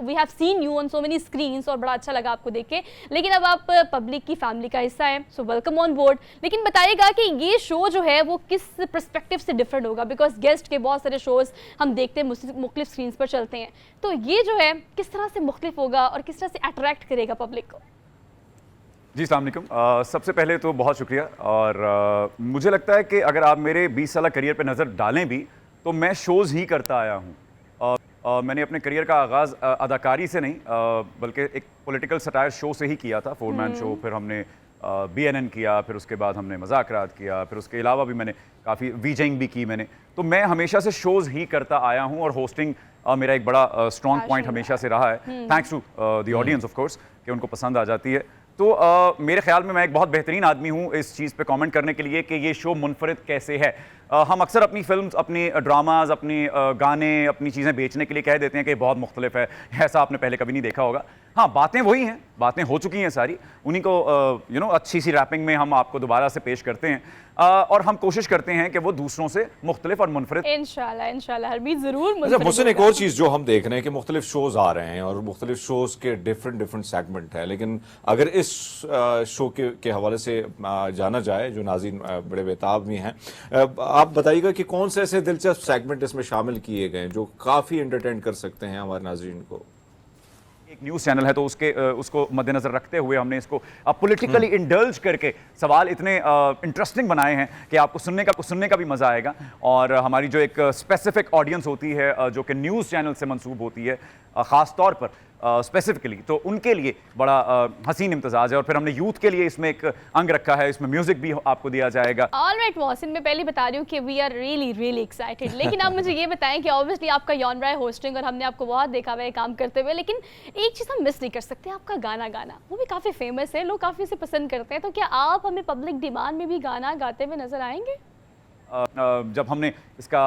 we have seen you on so many screens, और बड़ा अच्छा लगा आपको देख के, लेकिन अब आप पब्लिक की फैमिली का हिस्सा है, सो वेलकम ऑन बोर्ड। लेकिन बताइएगा कि ये शो जो है वो किस पर्सपेक्टिव से डिफरेंट होगा, बिकॉज गेस्ट के बहुत सारे शोज हम देखते हैं मुख्तलिफ स्क्रीन्स पर चलते हैं, तो ये जो है किस तरह से मुख्तलिफ होगा और किस तरह से अट्रैक्ट करेगा पब्लिक को? जी अस्सलाम वालेकुम। सबसे पहले तो बहुत शुक्रिया। और मुझे लगता है कि अगर आप मेरे 20 साल करियर पे नज़र डालें भी तो मैं शोज़ ही करता आया हूँ। मैंने अपने करियर का आगाज़ अदाकारी से नहीं बल्कि एक पॉलिटिकल सटायर शो से ही किया था, 4 मैन शो। फिर हमने BNN किया, फिर उसके बाद हमने मज़ाकरात किया, फिर उसके अलावा भी मैंने काफ़ी वीजिंग भी की मैंने। तो मैं हमेशा से शोज़ ही करता आया हूँ और होस्टिंग मेरा एक बड़ा स्ट्रॉन्ग पॉइंट हमेशा से रहा है, thanks to the audience of course, कि उनको पसंद आ जाती है। तो मेरे ख्याल में मैं एक बहुत बेहतरीन आदमी हूँ इस चीज़ पे कमेंट करने के लिए कि ये शो मुनफरिद कैसे है। हम अक्सर अपनी फिल्म्स, अपनी ड्रामाज, अपनी गाने, अपनी चीज़ें बेचने के लिए कह देते हैं कि बहुत मुख्तलिफ है, ऐसा आपने पहले कभी नहीं देखा होगा। हाँ, बातें वही हैं, बातें हो चुकी हैं सारी, उन्हीं को अच्छी सी रैपिंग में हम आपको दोबारा से पेश करते हैं और हम कोशिश करते हैं कि वो दूसरों से मुख्तलिफ और मुनफरिद। इंशाल्लाह इंशाल्लाह हरमीत ज़रूर अच्छा मुनफरिद मोहसिन, एक होगा। और चीज़ जो हम देख रहे हैं कि मुख्तलिफ शोज़ आ रहे हैं और मुख्तलिफ शोज़ के डिफरेंट सेगमेंट हैं, लेकिन अगर इस शो के हवाले से जाना जाए, जो नाज़रीन बड़े बेताब भी हैं, आप बताइएगा कि कौन से ऐसे दिलचस्प सेगमेंट इसमें शामिल किए गए हैं जो काफ़ी एंटरटेन कर सकते हैं हमारे नाज़रीन को। एक न्यूज़ चैनल है तो उसको मद्देनज़र रखते हुए हमने इसको पॉलिटिकली इंडल्ज करके सवाल इतने इंटरेस्टिंग बनाए हैं कि आपको सुनने का भी मज़ा आएगा। और हमारी जो एक स्पेसिफिक ऑडियंस होती है जो कि न्यूज़ चैनल से मंसूब होती है ख़ास तौर पर स्पेसिफिकली, तो उनके लिए बड़ा हसीन इम्तजाज है। और फिर हमने यूथ के लिए इसमें एक अंग रखा है, इसमें म्यूजिक भी आपको दिया जाएगा। ऑलराइट मोहसिन, मैं पहले बता रही हूँ कि वी आर रियली एक्साइटेड। लेकिन आप मुझे ये बताएं कि ऑब्वियसली आपका जॉनरा है होस्टिंग और हमने आपको बहुत देखा हुआ है काम करते हुए, लेकिन एक चीज़ हम मिस नहीं कर सकते, आपका गाना वो भी काफ़ी फेमस है, लोग काफ़ी उसे पसंद करते हैं। तो क्या आप हमें पब्लिक डिमांड में भी गाना गाते हुए नजर आएंगे? जब हमने इसका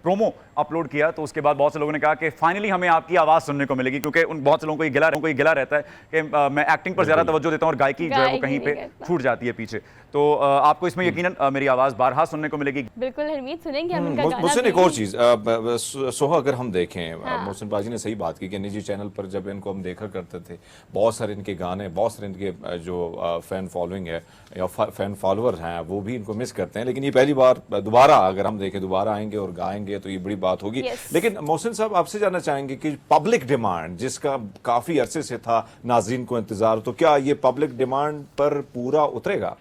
प्रोमो अपलोड किया तो उसके बाद बहुत से लोगों ने कहा कि फाइनली हमें आपकी आवाज़ सुनने को मिलेगी, क्योंकि उन बहुत से लोगों को ये गिला रहता है कि मैं एक्टिंग पर ज़्यादा तवज्जो देता हूँ और गायकी जो है वो कहीं पे छूट जाती है पीछे। तो आपको इसमें यकीनन मेरी आवाज़ बारहा सुनने को मिलेगी। बिल्कुल हरमीत, सुनेंगे हम इनका गाना। मोहसिन, एक और चीज़ सोहा, अगर हम देखें, मोहसिन बाजी ने सही बात की कि निजी चैनल पर जब इनको हम देखा करते थे, बहुत सारे इनके गाने, बहुत सारे इनके जो फैन फॉलोइंग है या फैन फॉलोअर हैं वो भी इनको मिस करते हैं। लेकिन ये पहली बार दोबारा अगर हम देखें, दोबारा आएंगे और गाएंगे तो ये बड़ी बात होगी। लेकिन मोहसिन साहब, आपसे जानना चाहेंगे कि पब्लिक डिमांड जिसका काफ़ी अरसे से था नाज़रीन को इंतज़ार, तो क्या ये पब्लिक डिमांड पर पूरा उतरेगा?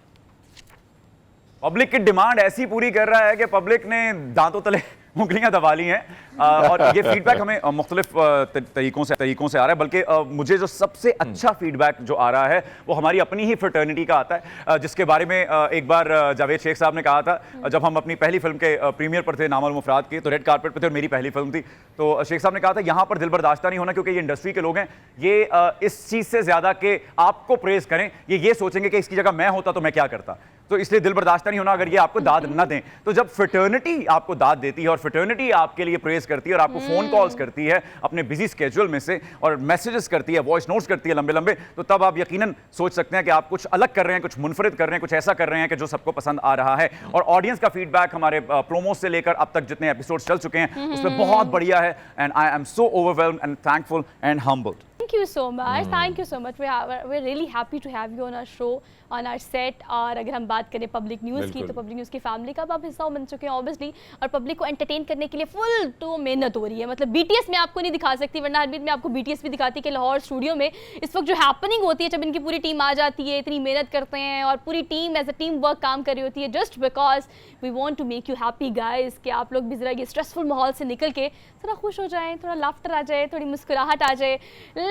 पब्लिक की डिमांड ऐसी पूरी कर रहा है कि पब्लिक ने दांतों तले उंगलियां दबा ली हैं। और ये फीडबैक हमें मुख्तलिफ तरीकों से आ रहा है, बल्कि मुझे जो सबसे अच्छा फीडबैक जो आ रहा है वो हमारी अपनी ही फ्रेटर्निटी का आता है, जिसके बारे में एक बार जावेद शेख साहब ने कहा था जब हम अपनी पहली फिल्म के प्रीमियर पर थे, नामालूम अफराद की, तो रेड कारपेट पर थे और मेरी पहली फिल्म थी। तो शेख साहब ने कहा था यहाँ पर दिल बर्दाश्ता नहीं होना, क्योंकि ये इंडस्ट्री के लोग हैं, ये इस चीज़ से ज़्यादा कि आपको प्रेज़ करें, ये सोचेंगे कि इसकी जगह मैं होता तो मैं क्या करता। तो इसलिए दिल बर्दाश्ता नहीं होना अगर ये आपको दाद न दें। तो जब फ्रेटर्निटी आपको दाद देती है और फ्रेटर्निटी आपके लिए प्रेज करती है और आपको फोन कॉल्स करती है अपने बिजी स्केड्यूल में से और मैसेजेस करती है, वॉइस नोट्स करती है लंबे लंबे, तो तब आप यकीनन सोच सकते हैं कि आप कुछ अलग कर रहे हैं, कुछ मुनफरिद कर रहे हैं, कुछ ऐसा कर रहे हैं कि जो सबको पसंद आ रहा है। और ऑडियंस का फीडबैक हमारे प्रोमो से लेकर अब तक जितने एपिसोड्स चल चुके हैं उसमें बहुत बढ़िया है। And I am so overwhelmed and thankful and humbled. Thank you so much. Thank you so much. We're really happy to have you on our show, on our set. और अगर हम बात करें पब्लिक न्यूज़ की, तो public news की family का आप हिस्सा बन चुके हैं ऑब्वियसली, और पब्लिक को एंटरटेन करने के लिए फुल तो मेहनत हो रही है। मतलब BTS में आपको नहीं दिखा सकती, वरना हरमीत में आपको BTS भी दिखाती कि लाहौर स्टूडियो में इस वक्त जो हैपनिंग होती है, जब इनकी पूरी टीम आ जाती है, इतनी मेहनत करते हैं और पूरी team as a team work काम कर रही होती है, just because we want to make you happy guys, कि आप लोग भी ज़रा ये स्ट्रेसफुल माहौल से निकल के थोड़ा खुश हो जाएं, थोड़ा लाफ्टर आ जाए, थोड़ी मुस्कुराहट आ जाए।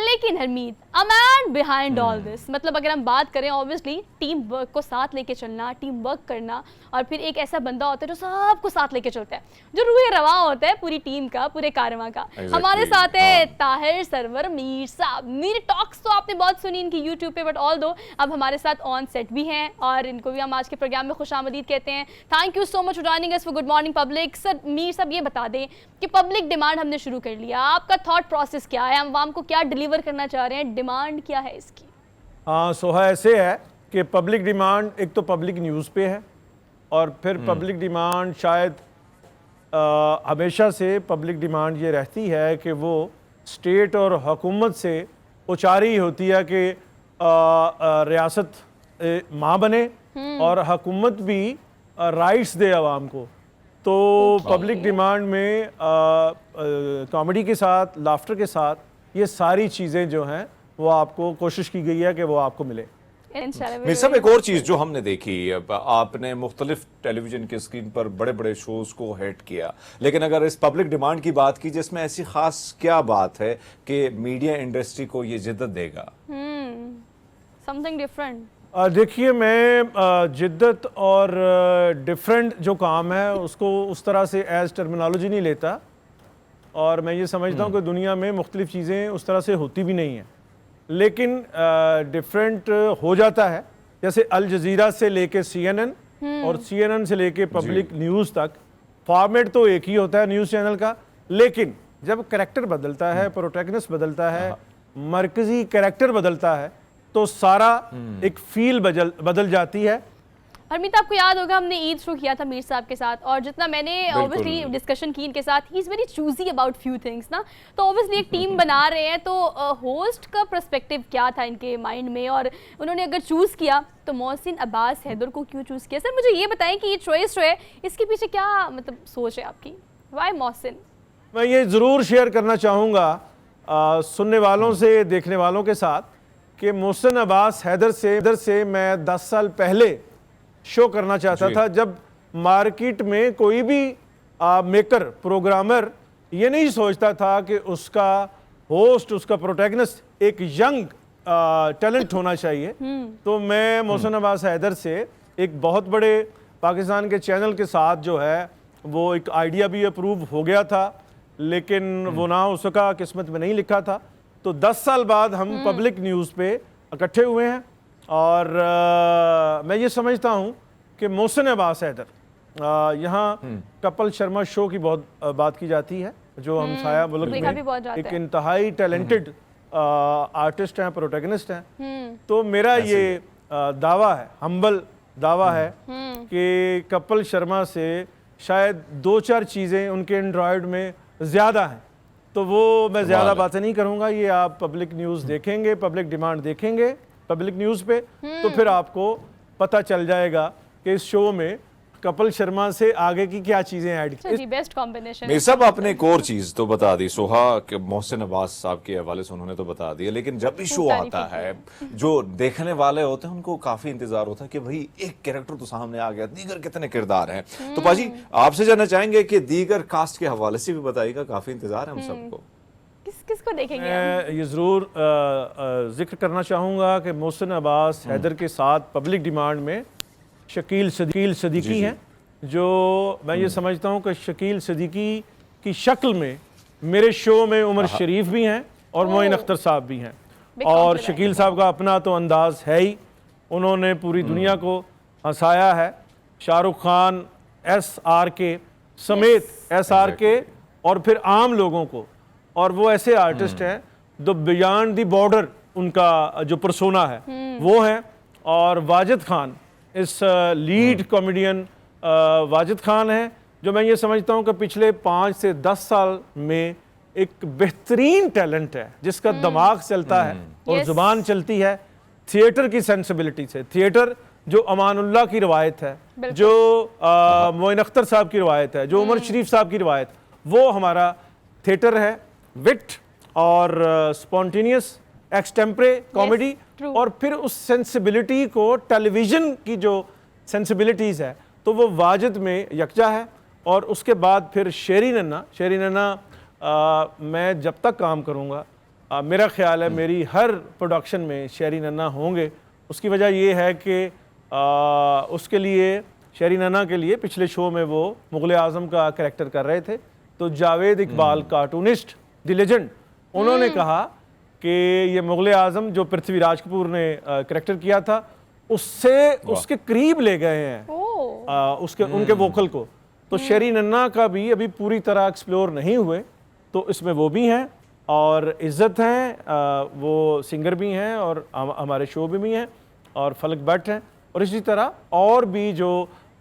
लेकिन Harmeet, a man behind all this, मतलब अगर हम बात करें ऑब्वियसली टीम वर्क को साथ लेके चलना, टीम वर्क करना, और फिर एक ऐसा बंदा होता है जो सबको साथ लेके चलता है, जो रूहे रवा होता है पूरी टीम का, पूरे कारवां का। हमारे साथ है ताहिर सरवर मीर साहब। मीर टॉक्स तो आपने बहुत सुनी इनकी यूट्यूब पे, बट ऑल दो अब हमारे साथ ऑन सेट भी हैं और इनको भी हम आज के प्रोग्राम में खुशामदीद कहते हैं। Thank you so much for joining us for good morning public. Sir Mir साहब, ये बता दें कि पब्लिक डिमांड हमने शुरू कर लिया, आपका थॉट प्रोसेस क्या है, हम आवाम को क्या डिलीवर करना चाह रहे हैं, डिमांड क्या है इसकी? सोहा, ऐसे है कि पब्लिक डिमांड एक तो पब्लिक न्यूज़ पे है, और फिर पब्लिक डिमांड शायद हमेशा से पब्लिक डिमांड ये रहती है कि वो स्टेट और हुकूमत से उचारी होती है कि रियासत माँ बने और हुकूमत भी राइट्स दे आवाम को। तो पब्लिक डिमांड में कॉमेडी के साथ, लाफ्टर के साथ, ये सारी चीज़ें जो हैं वो आपको कोशिश की गई है कि वो आपको मिले। इंशाल्लाह मेरे सब एक और चीज जो हमने देखी, अब आपने मुख्तलिफ टेलीविजन के स्क्रीन पर बड़े बड़े शोज को हिट किया, लेकिन अगर इस पब्लिक डिमांड की बात की जिसमें ऐसी खास क्या बात है कि मीडिया इंडस्ट्री को ये जिद्दत देगा? Something different. देखिए, मैं जिद्दत और डिफरेंट जो काम है उसको उस तरह से एज टर्मिनोलॉजी नहीं लेता, और मैं ये समझता हूँ कि दुनिया में मुख्तलिफ चीज़ें उस तरह से होती भी नहीं हैं, लेकिन डिफरेंट हो जाता है। जैसे अल जज़ीरा से लेके CNN और CNN से लेके पब्लिक न्यूज़ तक फॉर्मेट तो एक ही होता है न्यूज़ चैनल का, लेकिन जब करैक्टर बदलता है, प्रोटैगनिस्ट बदलता है, मरकज़ी करैक्टर बदलता है, तो सारा एक फील बदल जाती है। हरमीत, आपको याद होगा हमने ईद शुरू किया था मीर साहब के साथ, और जितना मैंने ऑब्वियसली डिस्कशन की इनके साथ, he is very choosy about few things ना। तो ऑब्वियसली एक टीम बना रहे हैं, तो होस्ट का पर्सपेक्टिव क्या था इनके माइंड में, और उन्होंने अगर चूज़ किया तो मोहसिन अब्बास हैदर को क्यों चूज़ किया? सर मुझे ये बताएं कि ये चॉइस जो है इसके पीछे क्या मतलब सोच है आपकी, वाई मोहसिन? मैं ये ज़रूर शेयर करना चाहूँगा सुनने वालों से, देखने वालों के साथ, कि मोहसिन अब्बास हैदर से मैं 10 साल पहले शो करना चाहता था, जब मार्केट में कोई भी मेकर, प्रोग्रामर ये नहीं सोचता था कि उसका होस्ट, उसका प्रोटैगनिस्ट एक यंग टैलेंट होना चाहिए। तो मैं मोहसिन अब्बास हैदर से एक बहुत बड़े पाकिस्तान के चैनल के साथ जो है वो एक आइडिया भी अप्रूव हो गया था, लेकिन वो ना उसका किस्मत में नहीं लिखा था। तो 10 साल बाद हम पब्लिक न्यूज़ पे इकट्ठे हुए हैं, और मैं ये समझता हूँ कि मोहसिन अब्बास हैदर, यहाँ कपिल शर्मा शो की बहुत बात की जाती है, जो हम साया मुल्क में एक इंतहाई टैलेंटेड आर्टिस्ट हैं, प्रोटैगनिस्ट हैं। तो मेरा ये दावा है, हम्बल दावा है, कि कपिल शर्मा से शायद 2-4 चीज़ें उनके एंड्रॉयड में ज़्यादा हैं। तो वो मैं ज़्यादा बातें नहीं करूँगा, ये आप पब्लिक न्यूज़ देखेंगे, पब्लिक डिमांड देखेंगे पब्लिक न्यूज़ पे, तो फिर आपको पता चल जाएगा कि इस शो में कपिल शर्मा से आगे की क्या चीज़ें ऐड की। Best combination. मेरे सब आपने एक और चीज़ तो बता दी सोहा, कि मोहसिन अब्बास साहब के हवाले से उन्होंने तो बता दिया, लेकिन जब भी शो आता है, जो देखने वाले होते हैं उनको काफ़ी इंतजार होता है कि भाई एक कैरेक्टर तो सामने आ गया, दीगर कितने किरदार हैं। तो पाजी आपसे जानना चाहेंगे कि दीगर कास्ट के हवाले से भी बताइएगा, काफ़ी इंतजार है हम सबको। किसको देखेंगे? मैं ये ज़रूर जिक्र करना चाहूँगा कि मोहसिन अब्बास हैदर के साथ पब्लिक डिमांड में शकील सदीकी हैं, जो मैं ये समझता हूँ कि शकील सदीकी की शक्ल में मेरे शो में उमर शरीफ भी हैं और मोइन अख्तर साहब भी हैं। और शकील साहब का अपना तो अंदाज़ है ही, उन्होंने पूरी दुनिया को हंसाया है। शाहरुख खान, SRK समेत SRK और फिर आम लोगों को, और वो ऐसे आर्टिस्ट हैं जो बियॉन्ड द बॉर्डर उनका जो पर्सोना है वो है। और वाजिद खान, इस लीड कॉमेडियन वाजिद खान है, जो मैं ये समझता हूँ कि पिछले 5 से 10 साल में एक बेहतरीन टैलेंट है, जिसका दिमाग चलता है और ज़ुबान चलती है थिएटर की सेंसिबिलिटी से। थिएटर जो अमानुल्लाह की रवायत है, जो मोइन अख्तर साहब की रवायत है, जो उमर शरीफ साहब की रवायत, वो हमारा थिएटर है। विट और स्पॉन्टेनियस एक्सटेम्परे कॉमेडी, और फिर उस सेंसिबिलिटी को, टेलीविज़न की जो सेंसिबिलिटीज़ है, तो वो वाजिद में यकजा है। और उसके बाद फिर शेरी नन्ना मैं जब तक काम करूँगा, मेरा ख्याल है मेरी हर प्रोडक्शन में शेरी नन्ना होंगे। उसकी वजह ये है कि उसके लिए, शेरी नन्ना के लिए पिछले शो में वो मुग़ल आज़म का कैरेक्टर कर रहे थे, तो Javed Iqbal cartoonist the legend, उन्होंने कहा कि ये मुग़ल आज़म जो पृथ्वीराज कपूर ने कैरेक्टर किया था, उससे उसके करीब ले गए हैं उनके वोकल को। तो शेरी नन्ना का भी अभी पूरी तरह एक्सप्लोर नहीं हुए, तो इसमें वो भी हैं। और इज़्ज़त हैं, वो सिंगर भी हैं और हमारे शो में भी हैं, और फलक भट्ट हैं, और इसी तरह और भी जो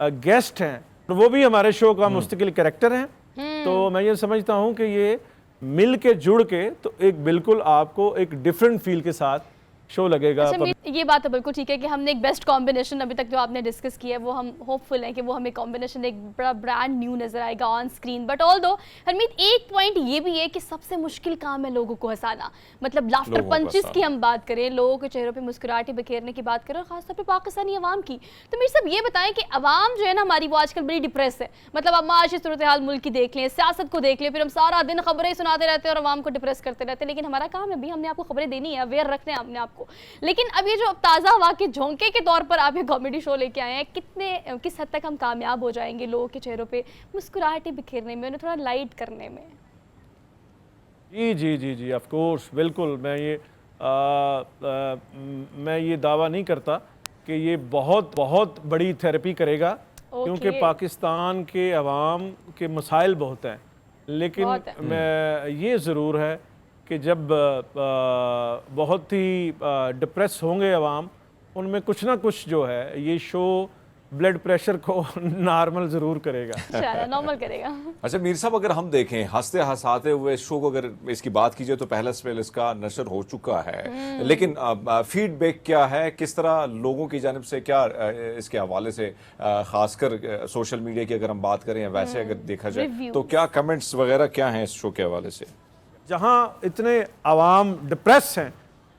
गेस्ट हैं, तो वो भी हमारे शो का मुस्तकिल कैरेक्टर हैं। तो मैं ये समझता हूँ कि ये मिल के जुड़ के तो एक बिल्कुल आपको एक डिफरेंट फील के साथ शो लगेगा। ये बात तो बिल्कुल ठीक है कि हमने एक बेस्ट कॉम्बिनेशन अभी तक जो आपने डिस्कस किया है वो हम होपफुल हैं कि वो हमें कॉम्बिनेशन एक बड़ा ब्रांड न्यू नजर आएगा ऑन स्क्रीन। बट ऑल दो हरमीत एक पॉइंट ये भी है कि सबसे मुश्किल काम है लोगों को हंसाना, मतलब लाफ्टर लोगों को पंचेस की हंसाना। हम बात करें, लोगों के चेहरों पे मुस्कुराहटें बिखेरने की बात करें, और खासतौर पे पाकिस्तानी अवाम की। तो मेरे साहब ये बताएं कि अवाम जो है ना हमारी वो आजकल बड़ी डिप्रेस है, मतलब आप माशी सूरत हाल मुल्क की देख लें, सियासत को देख लें, फिर हम सारा दिन खबरें सुनाते रहते हैं और अवाम को डिप्रेस करते रहते हैं। लेकिन हमारा काम है भी हमने आपको खबरें देनी है, अवेयर रखना है अपने आपको। लेकिन अब ये जो ताज़ा हवा के झोंके के तौर पर आप ये कॉमेडी शो लेके आए हैं, किस हद तक हम कामयाब हो जाएंगे लोगों के चेहरों पे मुस्कुराहटें बिखेरने में, उन्हें थोड़ा लाइट करने में? जी जी जी जी ऑफ कोर्स, बिल्कुल। मैं ये दावा नहीं करता कि ये बहुत बहुत बड़ी थेरेपी करेगा, क्योंकि पाकिस्तान के अवाम के मसाइल बहुत हैं। लेकिन बहुत है। मैं ये ज़रूर है कि जब बहुत ही डिप्रेस होंगे अवाम, उनमें कुछ ना कुछ जो है ये शो ब्लड प्रेशर को नॉर्मल ज़रूर करेगा। इंशाल्लाह नॉर्मल करेगा। अच्छा मीर साहब, अगर हम देखें हंसते हंसाते हुए शो को, अगर इसकी बात कीजिए तो पहला स्पेल इसका नशर हो चुका है, लेकिन फीडबैक क्या है, किस तरह लोगों की जानिब से, क्या इसके हवाले से खासकर सोशल मीडिया की अगर हम बात करें, वैसे अगर देखा जाए Reviews। तो क्या कमेंट्स वगैरह क्या हैं इस शो के हवाले से? जहाँ इतने अवाम डिप्रेस हैं,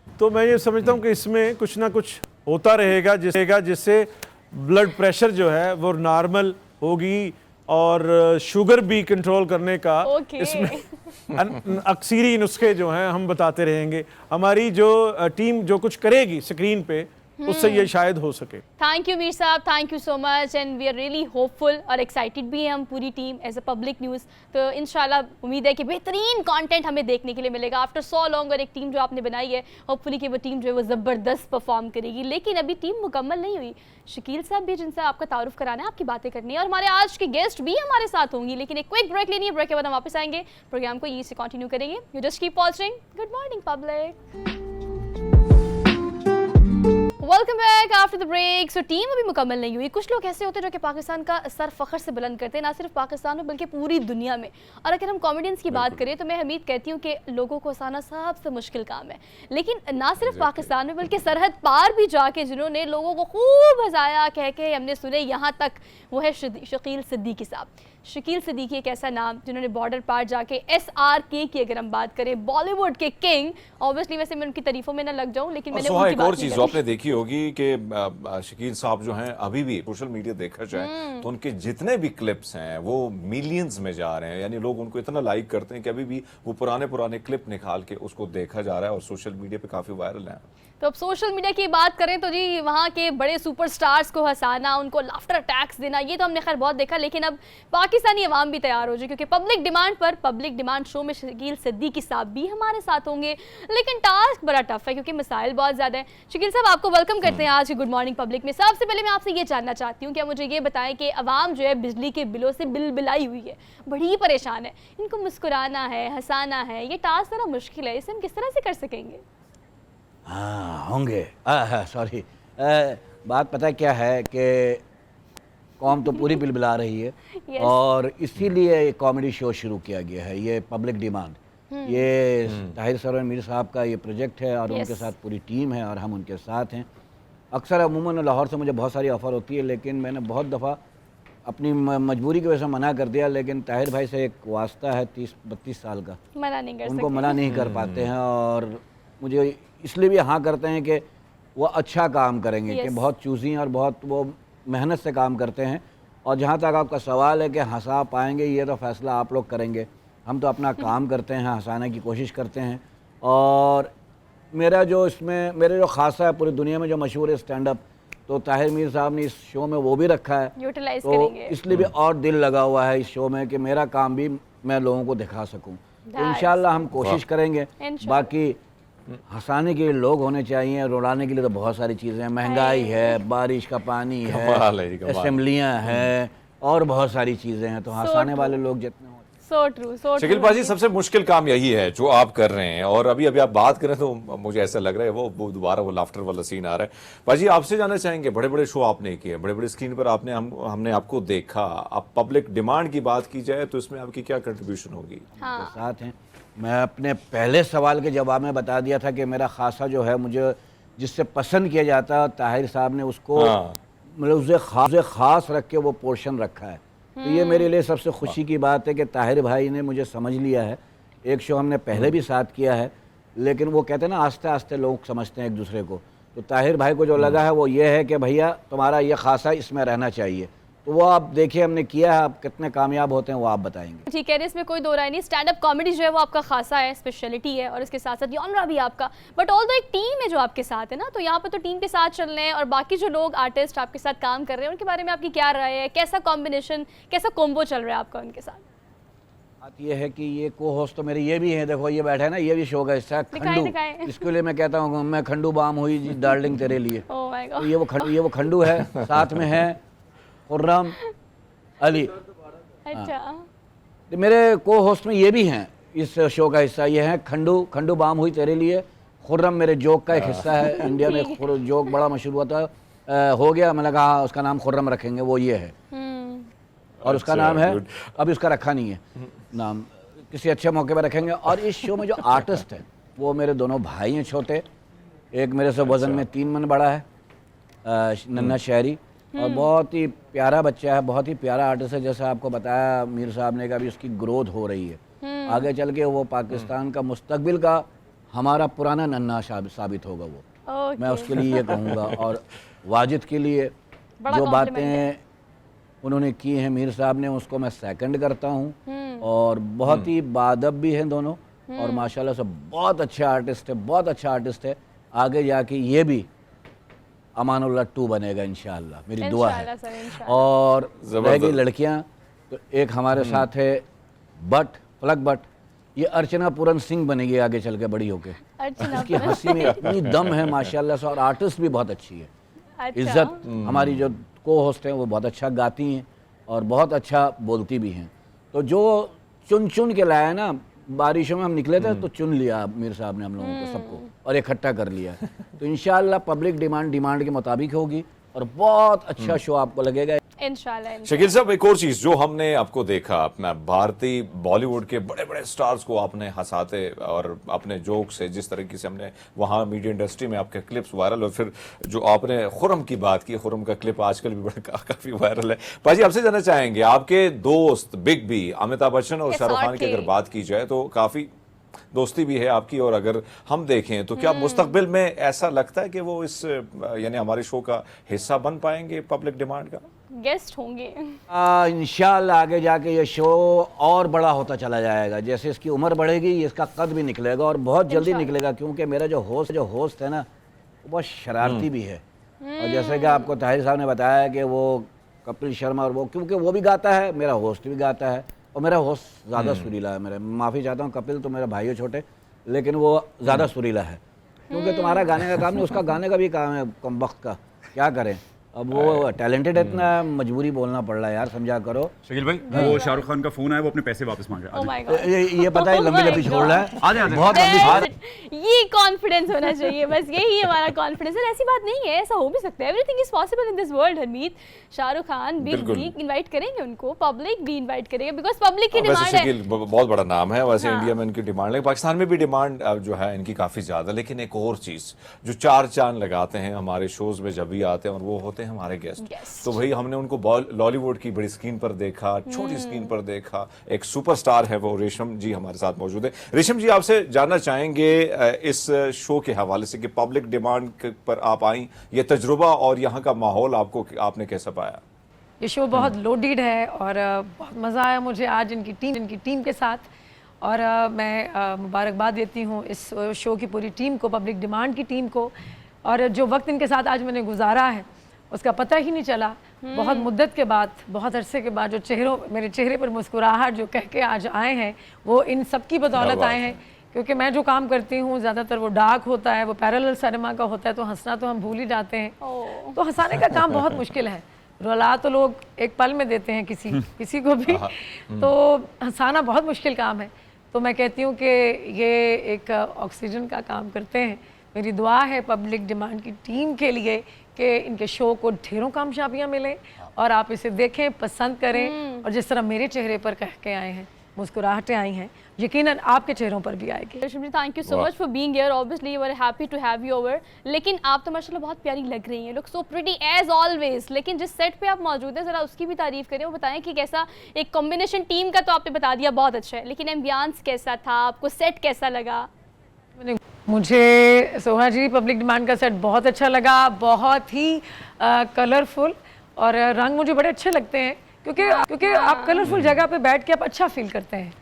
तो मैं ये समझता हूँ कि इसमें कुछ ना कुछ होता रहेगा जिससे ब्लड प्रेशर जो है वो नॉर्मल होगी, और शुगर भी कंट्रोल करने का इसमें अक्सरी नुस्खे जो हैं हम बताते रहेंगे। हमारी जो टीम जो कुछ करेगी स्क्रीन पे, उससे ये शायद हो सके। थैंक यू मीर साहब, thank you so much, and we are really hopeful और एक्साइटेड भी हैं हम पूरी team as a Public News. तो इंशाल्लाह उम्मीद है कि बेहतरीन कंटेंट हमें देखने के लिए मिलेगा आफ्टर सो लॉन्ग, और एक टीम जो आपने बनाई है, होपफुली कि वो टीम जो है वो ज़बरदस्त परफॉर्म करेगी। लेकिन अभी टीम मुकम्मल नहीं हुई। शकील साहब भी, जिनसे आपका तारुफ कराना है, आपकी बातें करनी है, और हमारे आज के गेस्ट भी हमारे साथ होंगी। लेकिन एक क्विक ब्रेक लेनी है, ब्रेक के बाद हम वापस आएंगे, प्रोग्राम को यहीं से कंटिन्यू करेंगे। You just keep watching. Good morning public, welcome back after the break. So team अभी मुकम्मल नहीं हुई। कुछ लोग ऐसे होते हैं जो कि पाकिस्तान का सर फख्र से बुलंद करते हैं, ना सिर्फ पाकिस्तान में बल्कि पूरी दुनिया में। और अगर हम कॉमेडियंस की बात करें तो मैं हमीद कहती हूँ कि लोगों को हंसाना सबसे मुश्किल काम है। लेकिन ना सिर्फ पाकिस्तान में बल्कि सरहद पार भी जाके जिन्होंने लोगों को खूब हंसाया, कह के हमने सुने यहाँ तक, वो है शकील सिद्दीकी साहब। शकील सिद्दीकी एक ऐसा नाम जिन्होंने बॉर्डर पार जाके SRK की अगर हम बात करें, बॉलीवुड के किंग, ऑब्वियसली वैसे मैं उनकी तारीफों में ना लग जाऊं, लेकिन मैंने उनकी एक बात और नहीं चीज करी। आपने देखी होगी कि शकील साहब जो हैं, अभी भी सोशल मीडिया देखा जाए तो उनके जितने भी क्लिप्स हैं वो मिलियंस में जा रहे हैं, यानी लोग उनको इतना लाइक करते हैं कि अभी भी वो पुराने क्लिप निकाल के उसको देखा जा रहा है और सोशल मीडिया पे काफी वायरल है। तो अब सोशल मीडिया की बात करें तो जी वहाँ के बड़े सुपरस्टार्स को हंसाना, उनको लाफ्टर अटैक्स देना, ये तो हमने खैर बहुत देखा। लेकिन अब पाकिस्तानी अवाम भी तैयार हो जाए, क्योंकि पब्लिक डिमांड शो में शकील सिद्दीकी साहब भी हमारे साथ होंगे। लेकिन टास्क बड़ा टफ है क्योंकि मसाइल बहुत ज़्यादा है। शकील साहब, आपको वेलकम करते हैं आज की गुड मॉर्निंग पब्लिक में। सबसे पहले मैं आपसे ये जानना चाहती हूँ कि आप मुझे ये बताएं कि अवाम जो है बिजली के बिलों से बिलाई हुई है, बड़ी परेशान है, इनको मुस्कुराना है, हंसाना है, ये टास्क ज़रा मुश्किल है, इसे हम किस तरह से कर सकेंगे? हाँ होंगे, सॉरी, बात पता है क्या है कि कौम तो पूरी बिलबिला रही है Yes. और इसीलिए ये कॉमेडी शो शुरू किया गया है, ये पब्लिक डिमांड, ये ताहिर सरवर मीर साहब का ये प्रोजेक्ट है और Yes. उनके साथ पूरी टीम है और हम उनके साथ हैं। अक्सर अमूमन लाहौर से मुझे बहुत सारी ऑफ़र होती है, लेकिन मैंने बहुत दफ़ा अपनी मजबूरी की वजह से मना कर दिया। लेकिन ताहिर भाई से एक वास्ता है 30-32 साल का, मना नहीं कर उनको सकते। मना नहीं कर पाते हैं, और मुझे इसलिए भी हाँ करते हैं कि वो अच्छा काम करेंगे, कि Yes. बहुत चूज़ी हैं और बहुत वो मेहनत से काम करते हैं। और जहाँ तक आपका सवाल है कि हंसा पाएंगे, ये तो फैसला आप लोग करेंगे। हम तो अपना काम करते हैं, हंसाने की कोशिश करते हैं। और मेरा जो इसमें मेरे जो खासा है पूरी दुनिया में जो मशहूर है स्टैंड अप, तो ताहिर मीर साहब ने इस शो में वो भी रखा है, यूटिलाइज तो करेंगे। इसलिए भी और दिल लगा हुआ है इस शो में कि मेरा काम भी मैं लोगों को दिखा सकूं। तो इंशाल्लाह हम कोशिश करेंगे। इंशाल्लाह। बाकी हंसाने के लिए लोग होने चाहिए, रुलाने के लिए तो बहुत सारी चीज़ें हैं, महंगाई है, बारिश का पानी कमाल है, है, कमाल। असेंबलियाँ हैं और बहुत सारी चीज़ें हैं। तो हंसाने वाले लोग जितने हो। सो ट्रू, सो शकील पाजी, सबसे मुश्किल काम यही है जो आप कर रहे हैं, और अभी आप बात करें तो मुझे ऐसा लग रहा है वो दोबारा वो लाफ्टर वाला सीन आ रहा है। पाजी, आपसे जानना चाहेंगे, बड़े बड़े शो आपने किए, बड़े बड़े स्क्रीन पर आपने हमने आपको देखा, अब पब्लिक डिमांड की बात की जाए तो इसमें आपकी क्या कंट्रीब्यूशन होगी? हाँ। साथ हैं। मैं अपने पहले सवाल के जवाब में बता दिया था कि मेरा खासा जो है, मुझे जिससे पसंद किया जाता है, ताहिर साहब ने उसको हाँ। मतलब उसे ख़ास रख के वो पोर्शन रखा है। तो ये मेरे लिए सबसे खुशी की बात है कि ताहिर भाई ने मुझे समझ लिया है। एक शो हमने पहले भी साथ किया है, लेकिन वो कहते हैं ना आस्ते आस्ते लोग समझते हैं एक दूसरे को। तो ताहिर भाई को जो लगा है वो ये है कि भैया तुम्हारा ये खासा इसमें रहना चाहिए। तो वो आप देखिए हमने किया है, आप कितने कामयाब होते हैं वो आप बताएंगे। ठीक है, इसमें कोई दो राय नहीं, स्टैंड अप कॉमेडी जो है वो आपका खासा है, स्पेशलिटी है, और इसके साथ साथ जॉनरा भी आपका। बट ऑल्दो एक टीम है जो आपके साथ है ना, तो यहाँ पर तो टीम के साथ चल रहे हैं, और बाकी जो लोग आर्टिस्ट आपके साथ काम कर रहे हैं उनके बारे में आपकी क्या राय है? कैसा कॉम्बिनेशन, कैसा कॉम्बो चल रहा है आपका उनके साथ? बात ये है कि ये को होस्ट तो मेरे ये भी हैं, देखो ये बैठा है ना, ये भी शो का हिस्सा है, खंडू। दिखाएं। इसके लिए मैं कहता हूँ मैं खंडू बाम हुई जी डार्लिंग तेरे लिए। ओह माय तो गॉड। ये वो खंडू है, साथ में है खुर्रम अली। अच्छा, तो मेरे को होस्ट में ये भी हैं इस शो का हिस्सा, ये हैं खंडू बाम हुई तेरे लिए। खुर्रम मेरे जोक का एक हिस्सा है, इंडिया में जोक बड़ा मशहूर हुआ था, हो गया, मैंने कहा उसका नाम खुर्रम रखेंगे, वो ये है। और उसका नाम है, अभी उसका रखा नहीं है नाम, किसी अच्छे मौके पर रखेंगे। और इस शो में जो आर्टिस्ट है वो मेरे दोनों भाई हैं छोटे, एक मेरे से वज़न में 3 मन बड़ा है, नन्हा शहरी, और बहुत ही प्यारा बच्चा है, बहुत ही प्यारा आर्टिस्ट है। जैसा आपको बताया मीर साहब ने, कहा उसकी ग्रोथ हो रही है, आगे चल के वो पाकिस्तान का मुस्तकबिल का हमारा पुराना नन्हा साबित होगा वो। मैं उसके लिए ये कहूँगा। और वाजिद के लिए जो बातें उन्होंने की हैं मीर साहब ने, उसको मैं सेकंड करता हूँ। और बहुत ही बादब भी हैं दोनों, और माशाल्लाह से बहुत अच्छा आर्टिस्ट है, बहुत अच्छा आर्टिस्ट है। आगे जाके ये भी अमानुल्लाह 2 बनेगा इंशाअल्लाह, मेरी दुआ है। और रहेगी लड़कियां, तो एक हमारे साथ है पलक भट्ट, ये अर्चना पूरन सिंह बनेगी आगे चल के बड़ी होके। इसकी हंसी में इतनी दम है माशाल्लाह से, और आर्टिस्ट भी बहुत अच्छी है। इज्जत हमारी जो को होस्ट हैं वो बहुत अच्छा गाती हैं और बहुत अच्छा बोलती भी हैं। तो जो चुन के लाया ना, बारिशों में हम निकले थे तो चुन लिया मीर साहब ने हम लोगों को सबको, और इकट्ठा कर लिया। तो इंशाल्लाह पब्लिक डिमांड के मुताबिक होगी, और बहुत अच्छा शो आपको लगेगा इंशाल्लाह। शकील साहब, एक और चीज जो हमने आपको देखा, अपना भारतीय बॉलीवुड के बड़े बड़े स्टार्स को आपने हंसाते और अपने जोक से जिस तरीके से हमने वहाँ मीडिया इंडस्ट्री में आपके क्लिप्स वायरल, और फिर जो आपने खुर्रम की बात की, खुर्रम का क्लिप आजकल भी बड़ा काफी वायरल है। पाजी, आपसे जानना चाहेंगे, आपके दोस्त बिग बी अमिताभ बच्चन और शाहरुख खान की अगर बात की जाए तो काफी दोस्ती भी है आपकी, और अगर हम देखें तो क्या मुस्तकबिल में ऐसा लगता है कि वो इस यानी हमारे शो का हिस्सा बन पाएंगे, पब्लिक डिमांड का गेस्ट होंगे? इंशाल्लाह आगे जाके ये शो और बड़ा होता चला जाएगा, जैसे इसकी उम्र बढ़ेगी इसका कद भी निकलेगा, और बहुत जल्दी निकलेगा, क्योंकि मेरा जो होस्ट है ना वो बहुत शरारती भी है। और जैसे कि आपको ताहिर साहब ने बताया कि वो कपिल शर्मा, और वो क्योंकि वो भी गाता है, मेरा होस्ट भी गाता है, और मेरा होस्ट ज़्यादा सुरीला है। मेरा माफ़ी चाहता हूँ कपिल, तो मेरा भाई है छोटे, लेकिन वो ज़्यादा सुरीला है, क्योंकि तुम्हारा गाने का काम नहीं, उसका गाने का भी काम है कमबख्त का, क्या करें। अब वो टैलेंटेड है, इतना मजबूरी बोलना पड़ रहा है यार, समझा करो। शकील भाई, वो शाहरुख खान का फोन है, वो अपने पैसे वापस मांग रहा Oh है। my God. ये पता है लंबी छोड़ रहा है, आ जाए बहुत लंबी। ये कॉन्फिडेंस होना चाहिए, बस यही हमारा कॉन्फिडेंस है। ऐसी बात नहीं है, ऐसा हो भी सकता है, everything is possible in this world. Harmeet, Shahrukh Khan भी इनवाइट करेंगे उनको, पब्लिक भी इनवाइट करेंगे, बिकॉज पब्लिक की डिमांड है। बहुत बड़ा नाम है वैसे इंडिया में इनकी डिमांड है, पाकिस्तान में भी डिमांड जो है इनकी काफी ज्यादा। लेकिन एक और चीज जो 4 चांद लगाते हैं हमारे शोज में जब भी आते हैं, और वो होते हैं हमारे गेस्ट। तो भाई हमने उनको लॉलीवुड की बड़ी स्क्रीन पर देखा, छोटी स्क्रीन पर देखा, एक सुपरस्टार है वो रेशम जी हमारे साथ मौजूद है। रेशम जी, आपसे जानना चाहेंगे इस शो के हवाले से कि पब्लिक डिमांड पर आप आई, ये तजुर्बा और यहाँ का माहौल आपने कैसा पाया? ये शो बहुत लोडेड है, और बहुत मज़ा आया मुझे आज इनकी टीम के साथ। और मैं मुबारकबाद देती हूँ इस शो की पूरी टीम को, पब्लिक डिमांड की टीम को। और जो वक्त इनके साथ आज मैंने गुजारा है उसका पता ही नहीं चला। बहुत मुद्दत के बाद, बहुत अरसे के बाद जो मेरे चेहरे पर मुस्कुराहट जो कह के आज आए हैं, वो इन सब की बदौलत आए हैं। क्योंकि मैं जो काम करती हूँ ज़्यादातर वो डार्क होता है, वो पैरेलल सिनेमा का होता है, तो हंसना तो हम भूल ही जाते हैं। तो हंसाने का काम बहुत मुश्किल है। रुला तो लोग एक पल में देते हैं किसी को भी, तो हंसाना बहुत मुश्किल काम है। तो मैं कहती हूँ कि ये एक ऑक्सीजन का काम करते हैं। मेरी दुआ है पब्लिक डिमांड की टीम के लिए कि इनके शो को ढेरों कामयाबियाँ मिलें, और आप इसे देखें, पसंद करें, और जिस तरह मेरे चेहरे पर कह के आए हैं मुस्कुराहटें आई हैं, यकीनन आपके चेहरों पर भी आएगी। रेशम जी, थैंक यू सो वाह। Much for being here, obviously we are happy to have you over. लेकिन आप तो माशाल्लाह बहुत प्यारी लग रही हैं, look so pretty as always. लेकिन जिस सेट पे आप मौजूद हैं, ज़रा उसकी भी तारीफ करें, वो बताएं कि कैसा एक कॉम्बिनेशन टीम का तो आपने बता दिया बहुत अच्छा है, लेकिन एम्बियंस कैसा था, आपको सेट कैसा लगा? मुझे सोहा जी पब्लिक डिमांड का सेट बहुत अच्छा लगा, बहुत ही कलरफुल, और रंग मुझे बड़े अच्छे लगते हैं क्योंकि आप कलरफुल जगह पे बैठ के आप अच्छा फील करते हैं,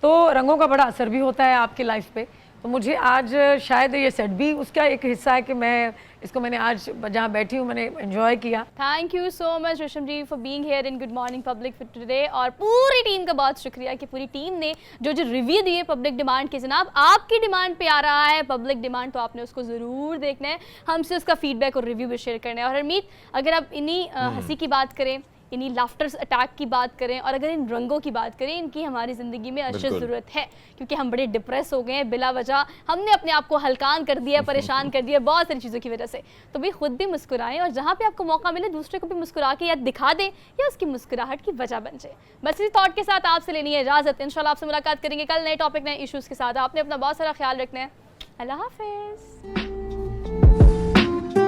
तो रंगों का बड़ा असर भी होता है आपकी लाइफ पे। तो मुझे आज शायद ये सेट भी उसका एक हिस्सा है कि मैंने आज जहाँ बैठी हूँ मैंने एंजॉय किया। Thank you so much Resham ji for being here in good morning public for today, और पूरी टीम का बहुत शुक्रिया कि पूरी टीम ने जो रिव्यू दिए पब्लिक डिमांड के। जनाब, आपकी डिमांड पे आ रहा है पब्लिक डिमांड, तो आपने उसको ज़रूर देखना है, हमसे उसका फीडबैक और रिव्यू भी शेयर करना है। और हरमीत, अगर आप इन्हीं हंसी की बात करें, इन्हीं लाफ्टर्स अटैक की बात करें, और अगर इन रंगों की बात करें, इनकी हमारी ज़िंदगी में अशद ज़रूरत है, क्योंकि हम बड़े डिप्रेस हो गए हैं बिला वजह, हमने अपने आप को हल्कान कर दिया, परेशान कर दिया बहुत सारी चीज़ों की वजह से। तो भाई खुद भी मुस्कुराएं, और जहाँ पे आपको मौका मिले दूसरे को भी मुस्कुरा के या दिखा दें, या उसकी मुस्कुराहट की वजह बन जाए। बस इसी थॉट के साथ आपसे लेनी है इजाज़त। इंशाल्लाह आपसे मुलाकात करेंगे कल नए टॉपिक, नए इश्यूज़ के साथ। आपने अपना बहुत सारा ख्याल रखना है। अल्लाह हाफिज़।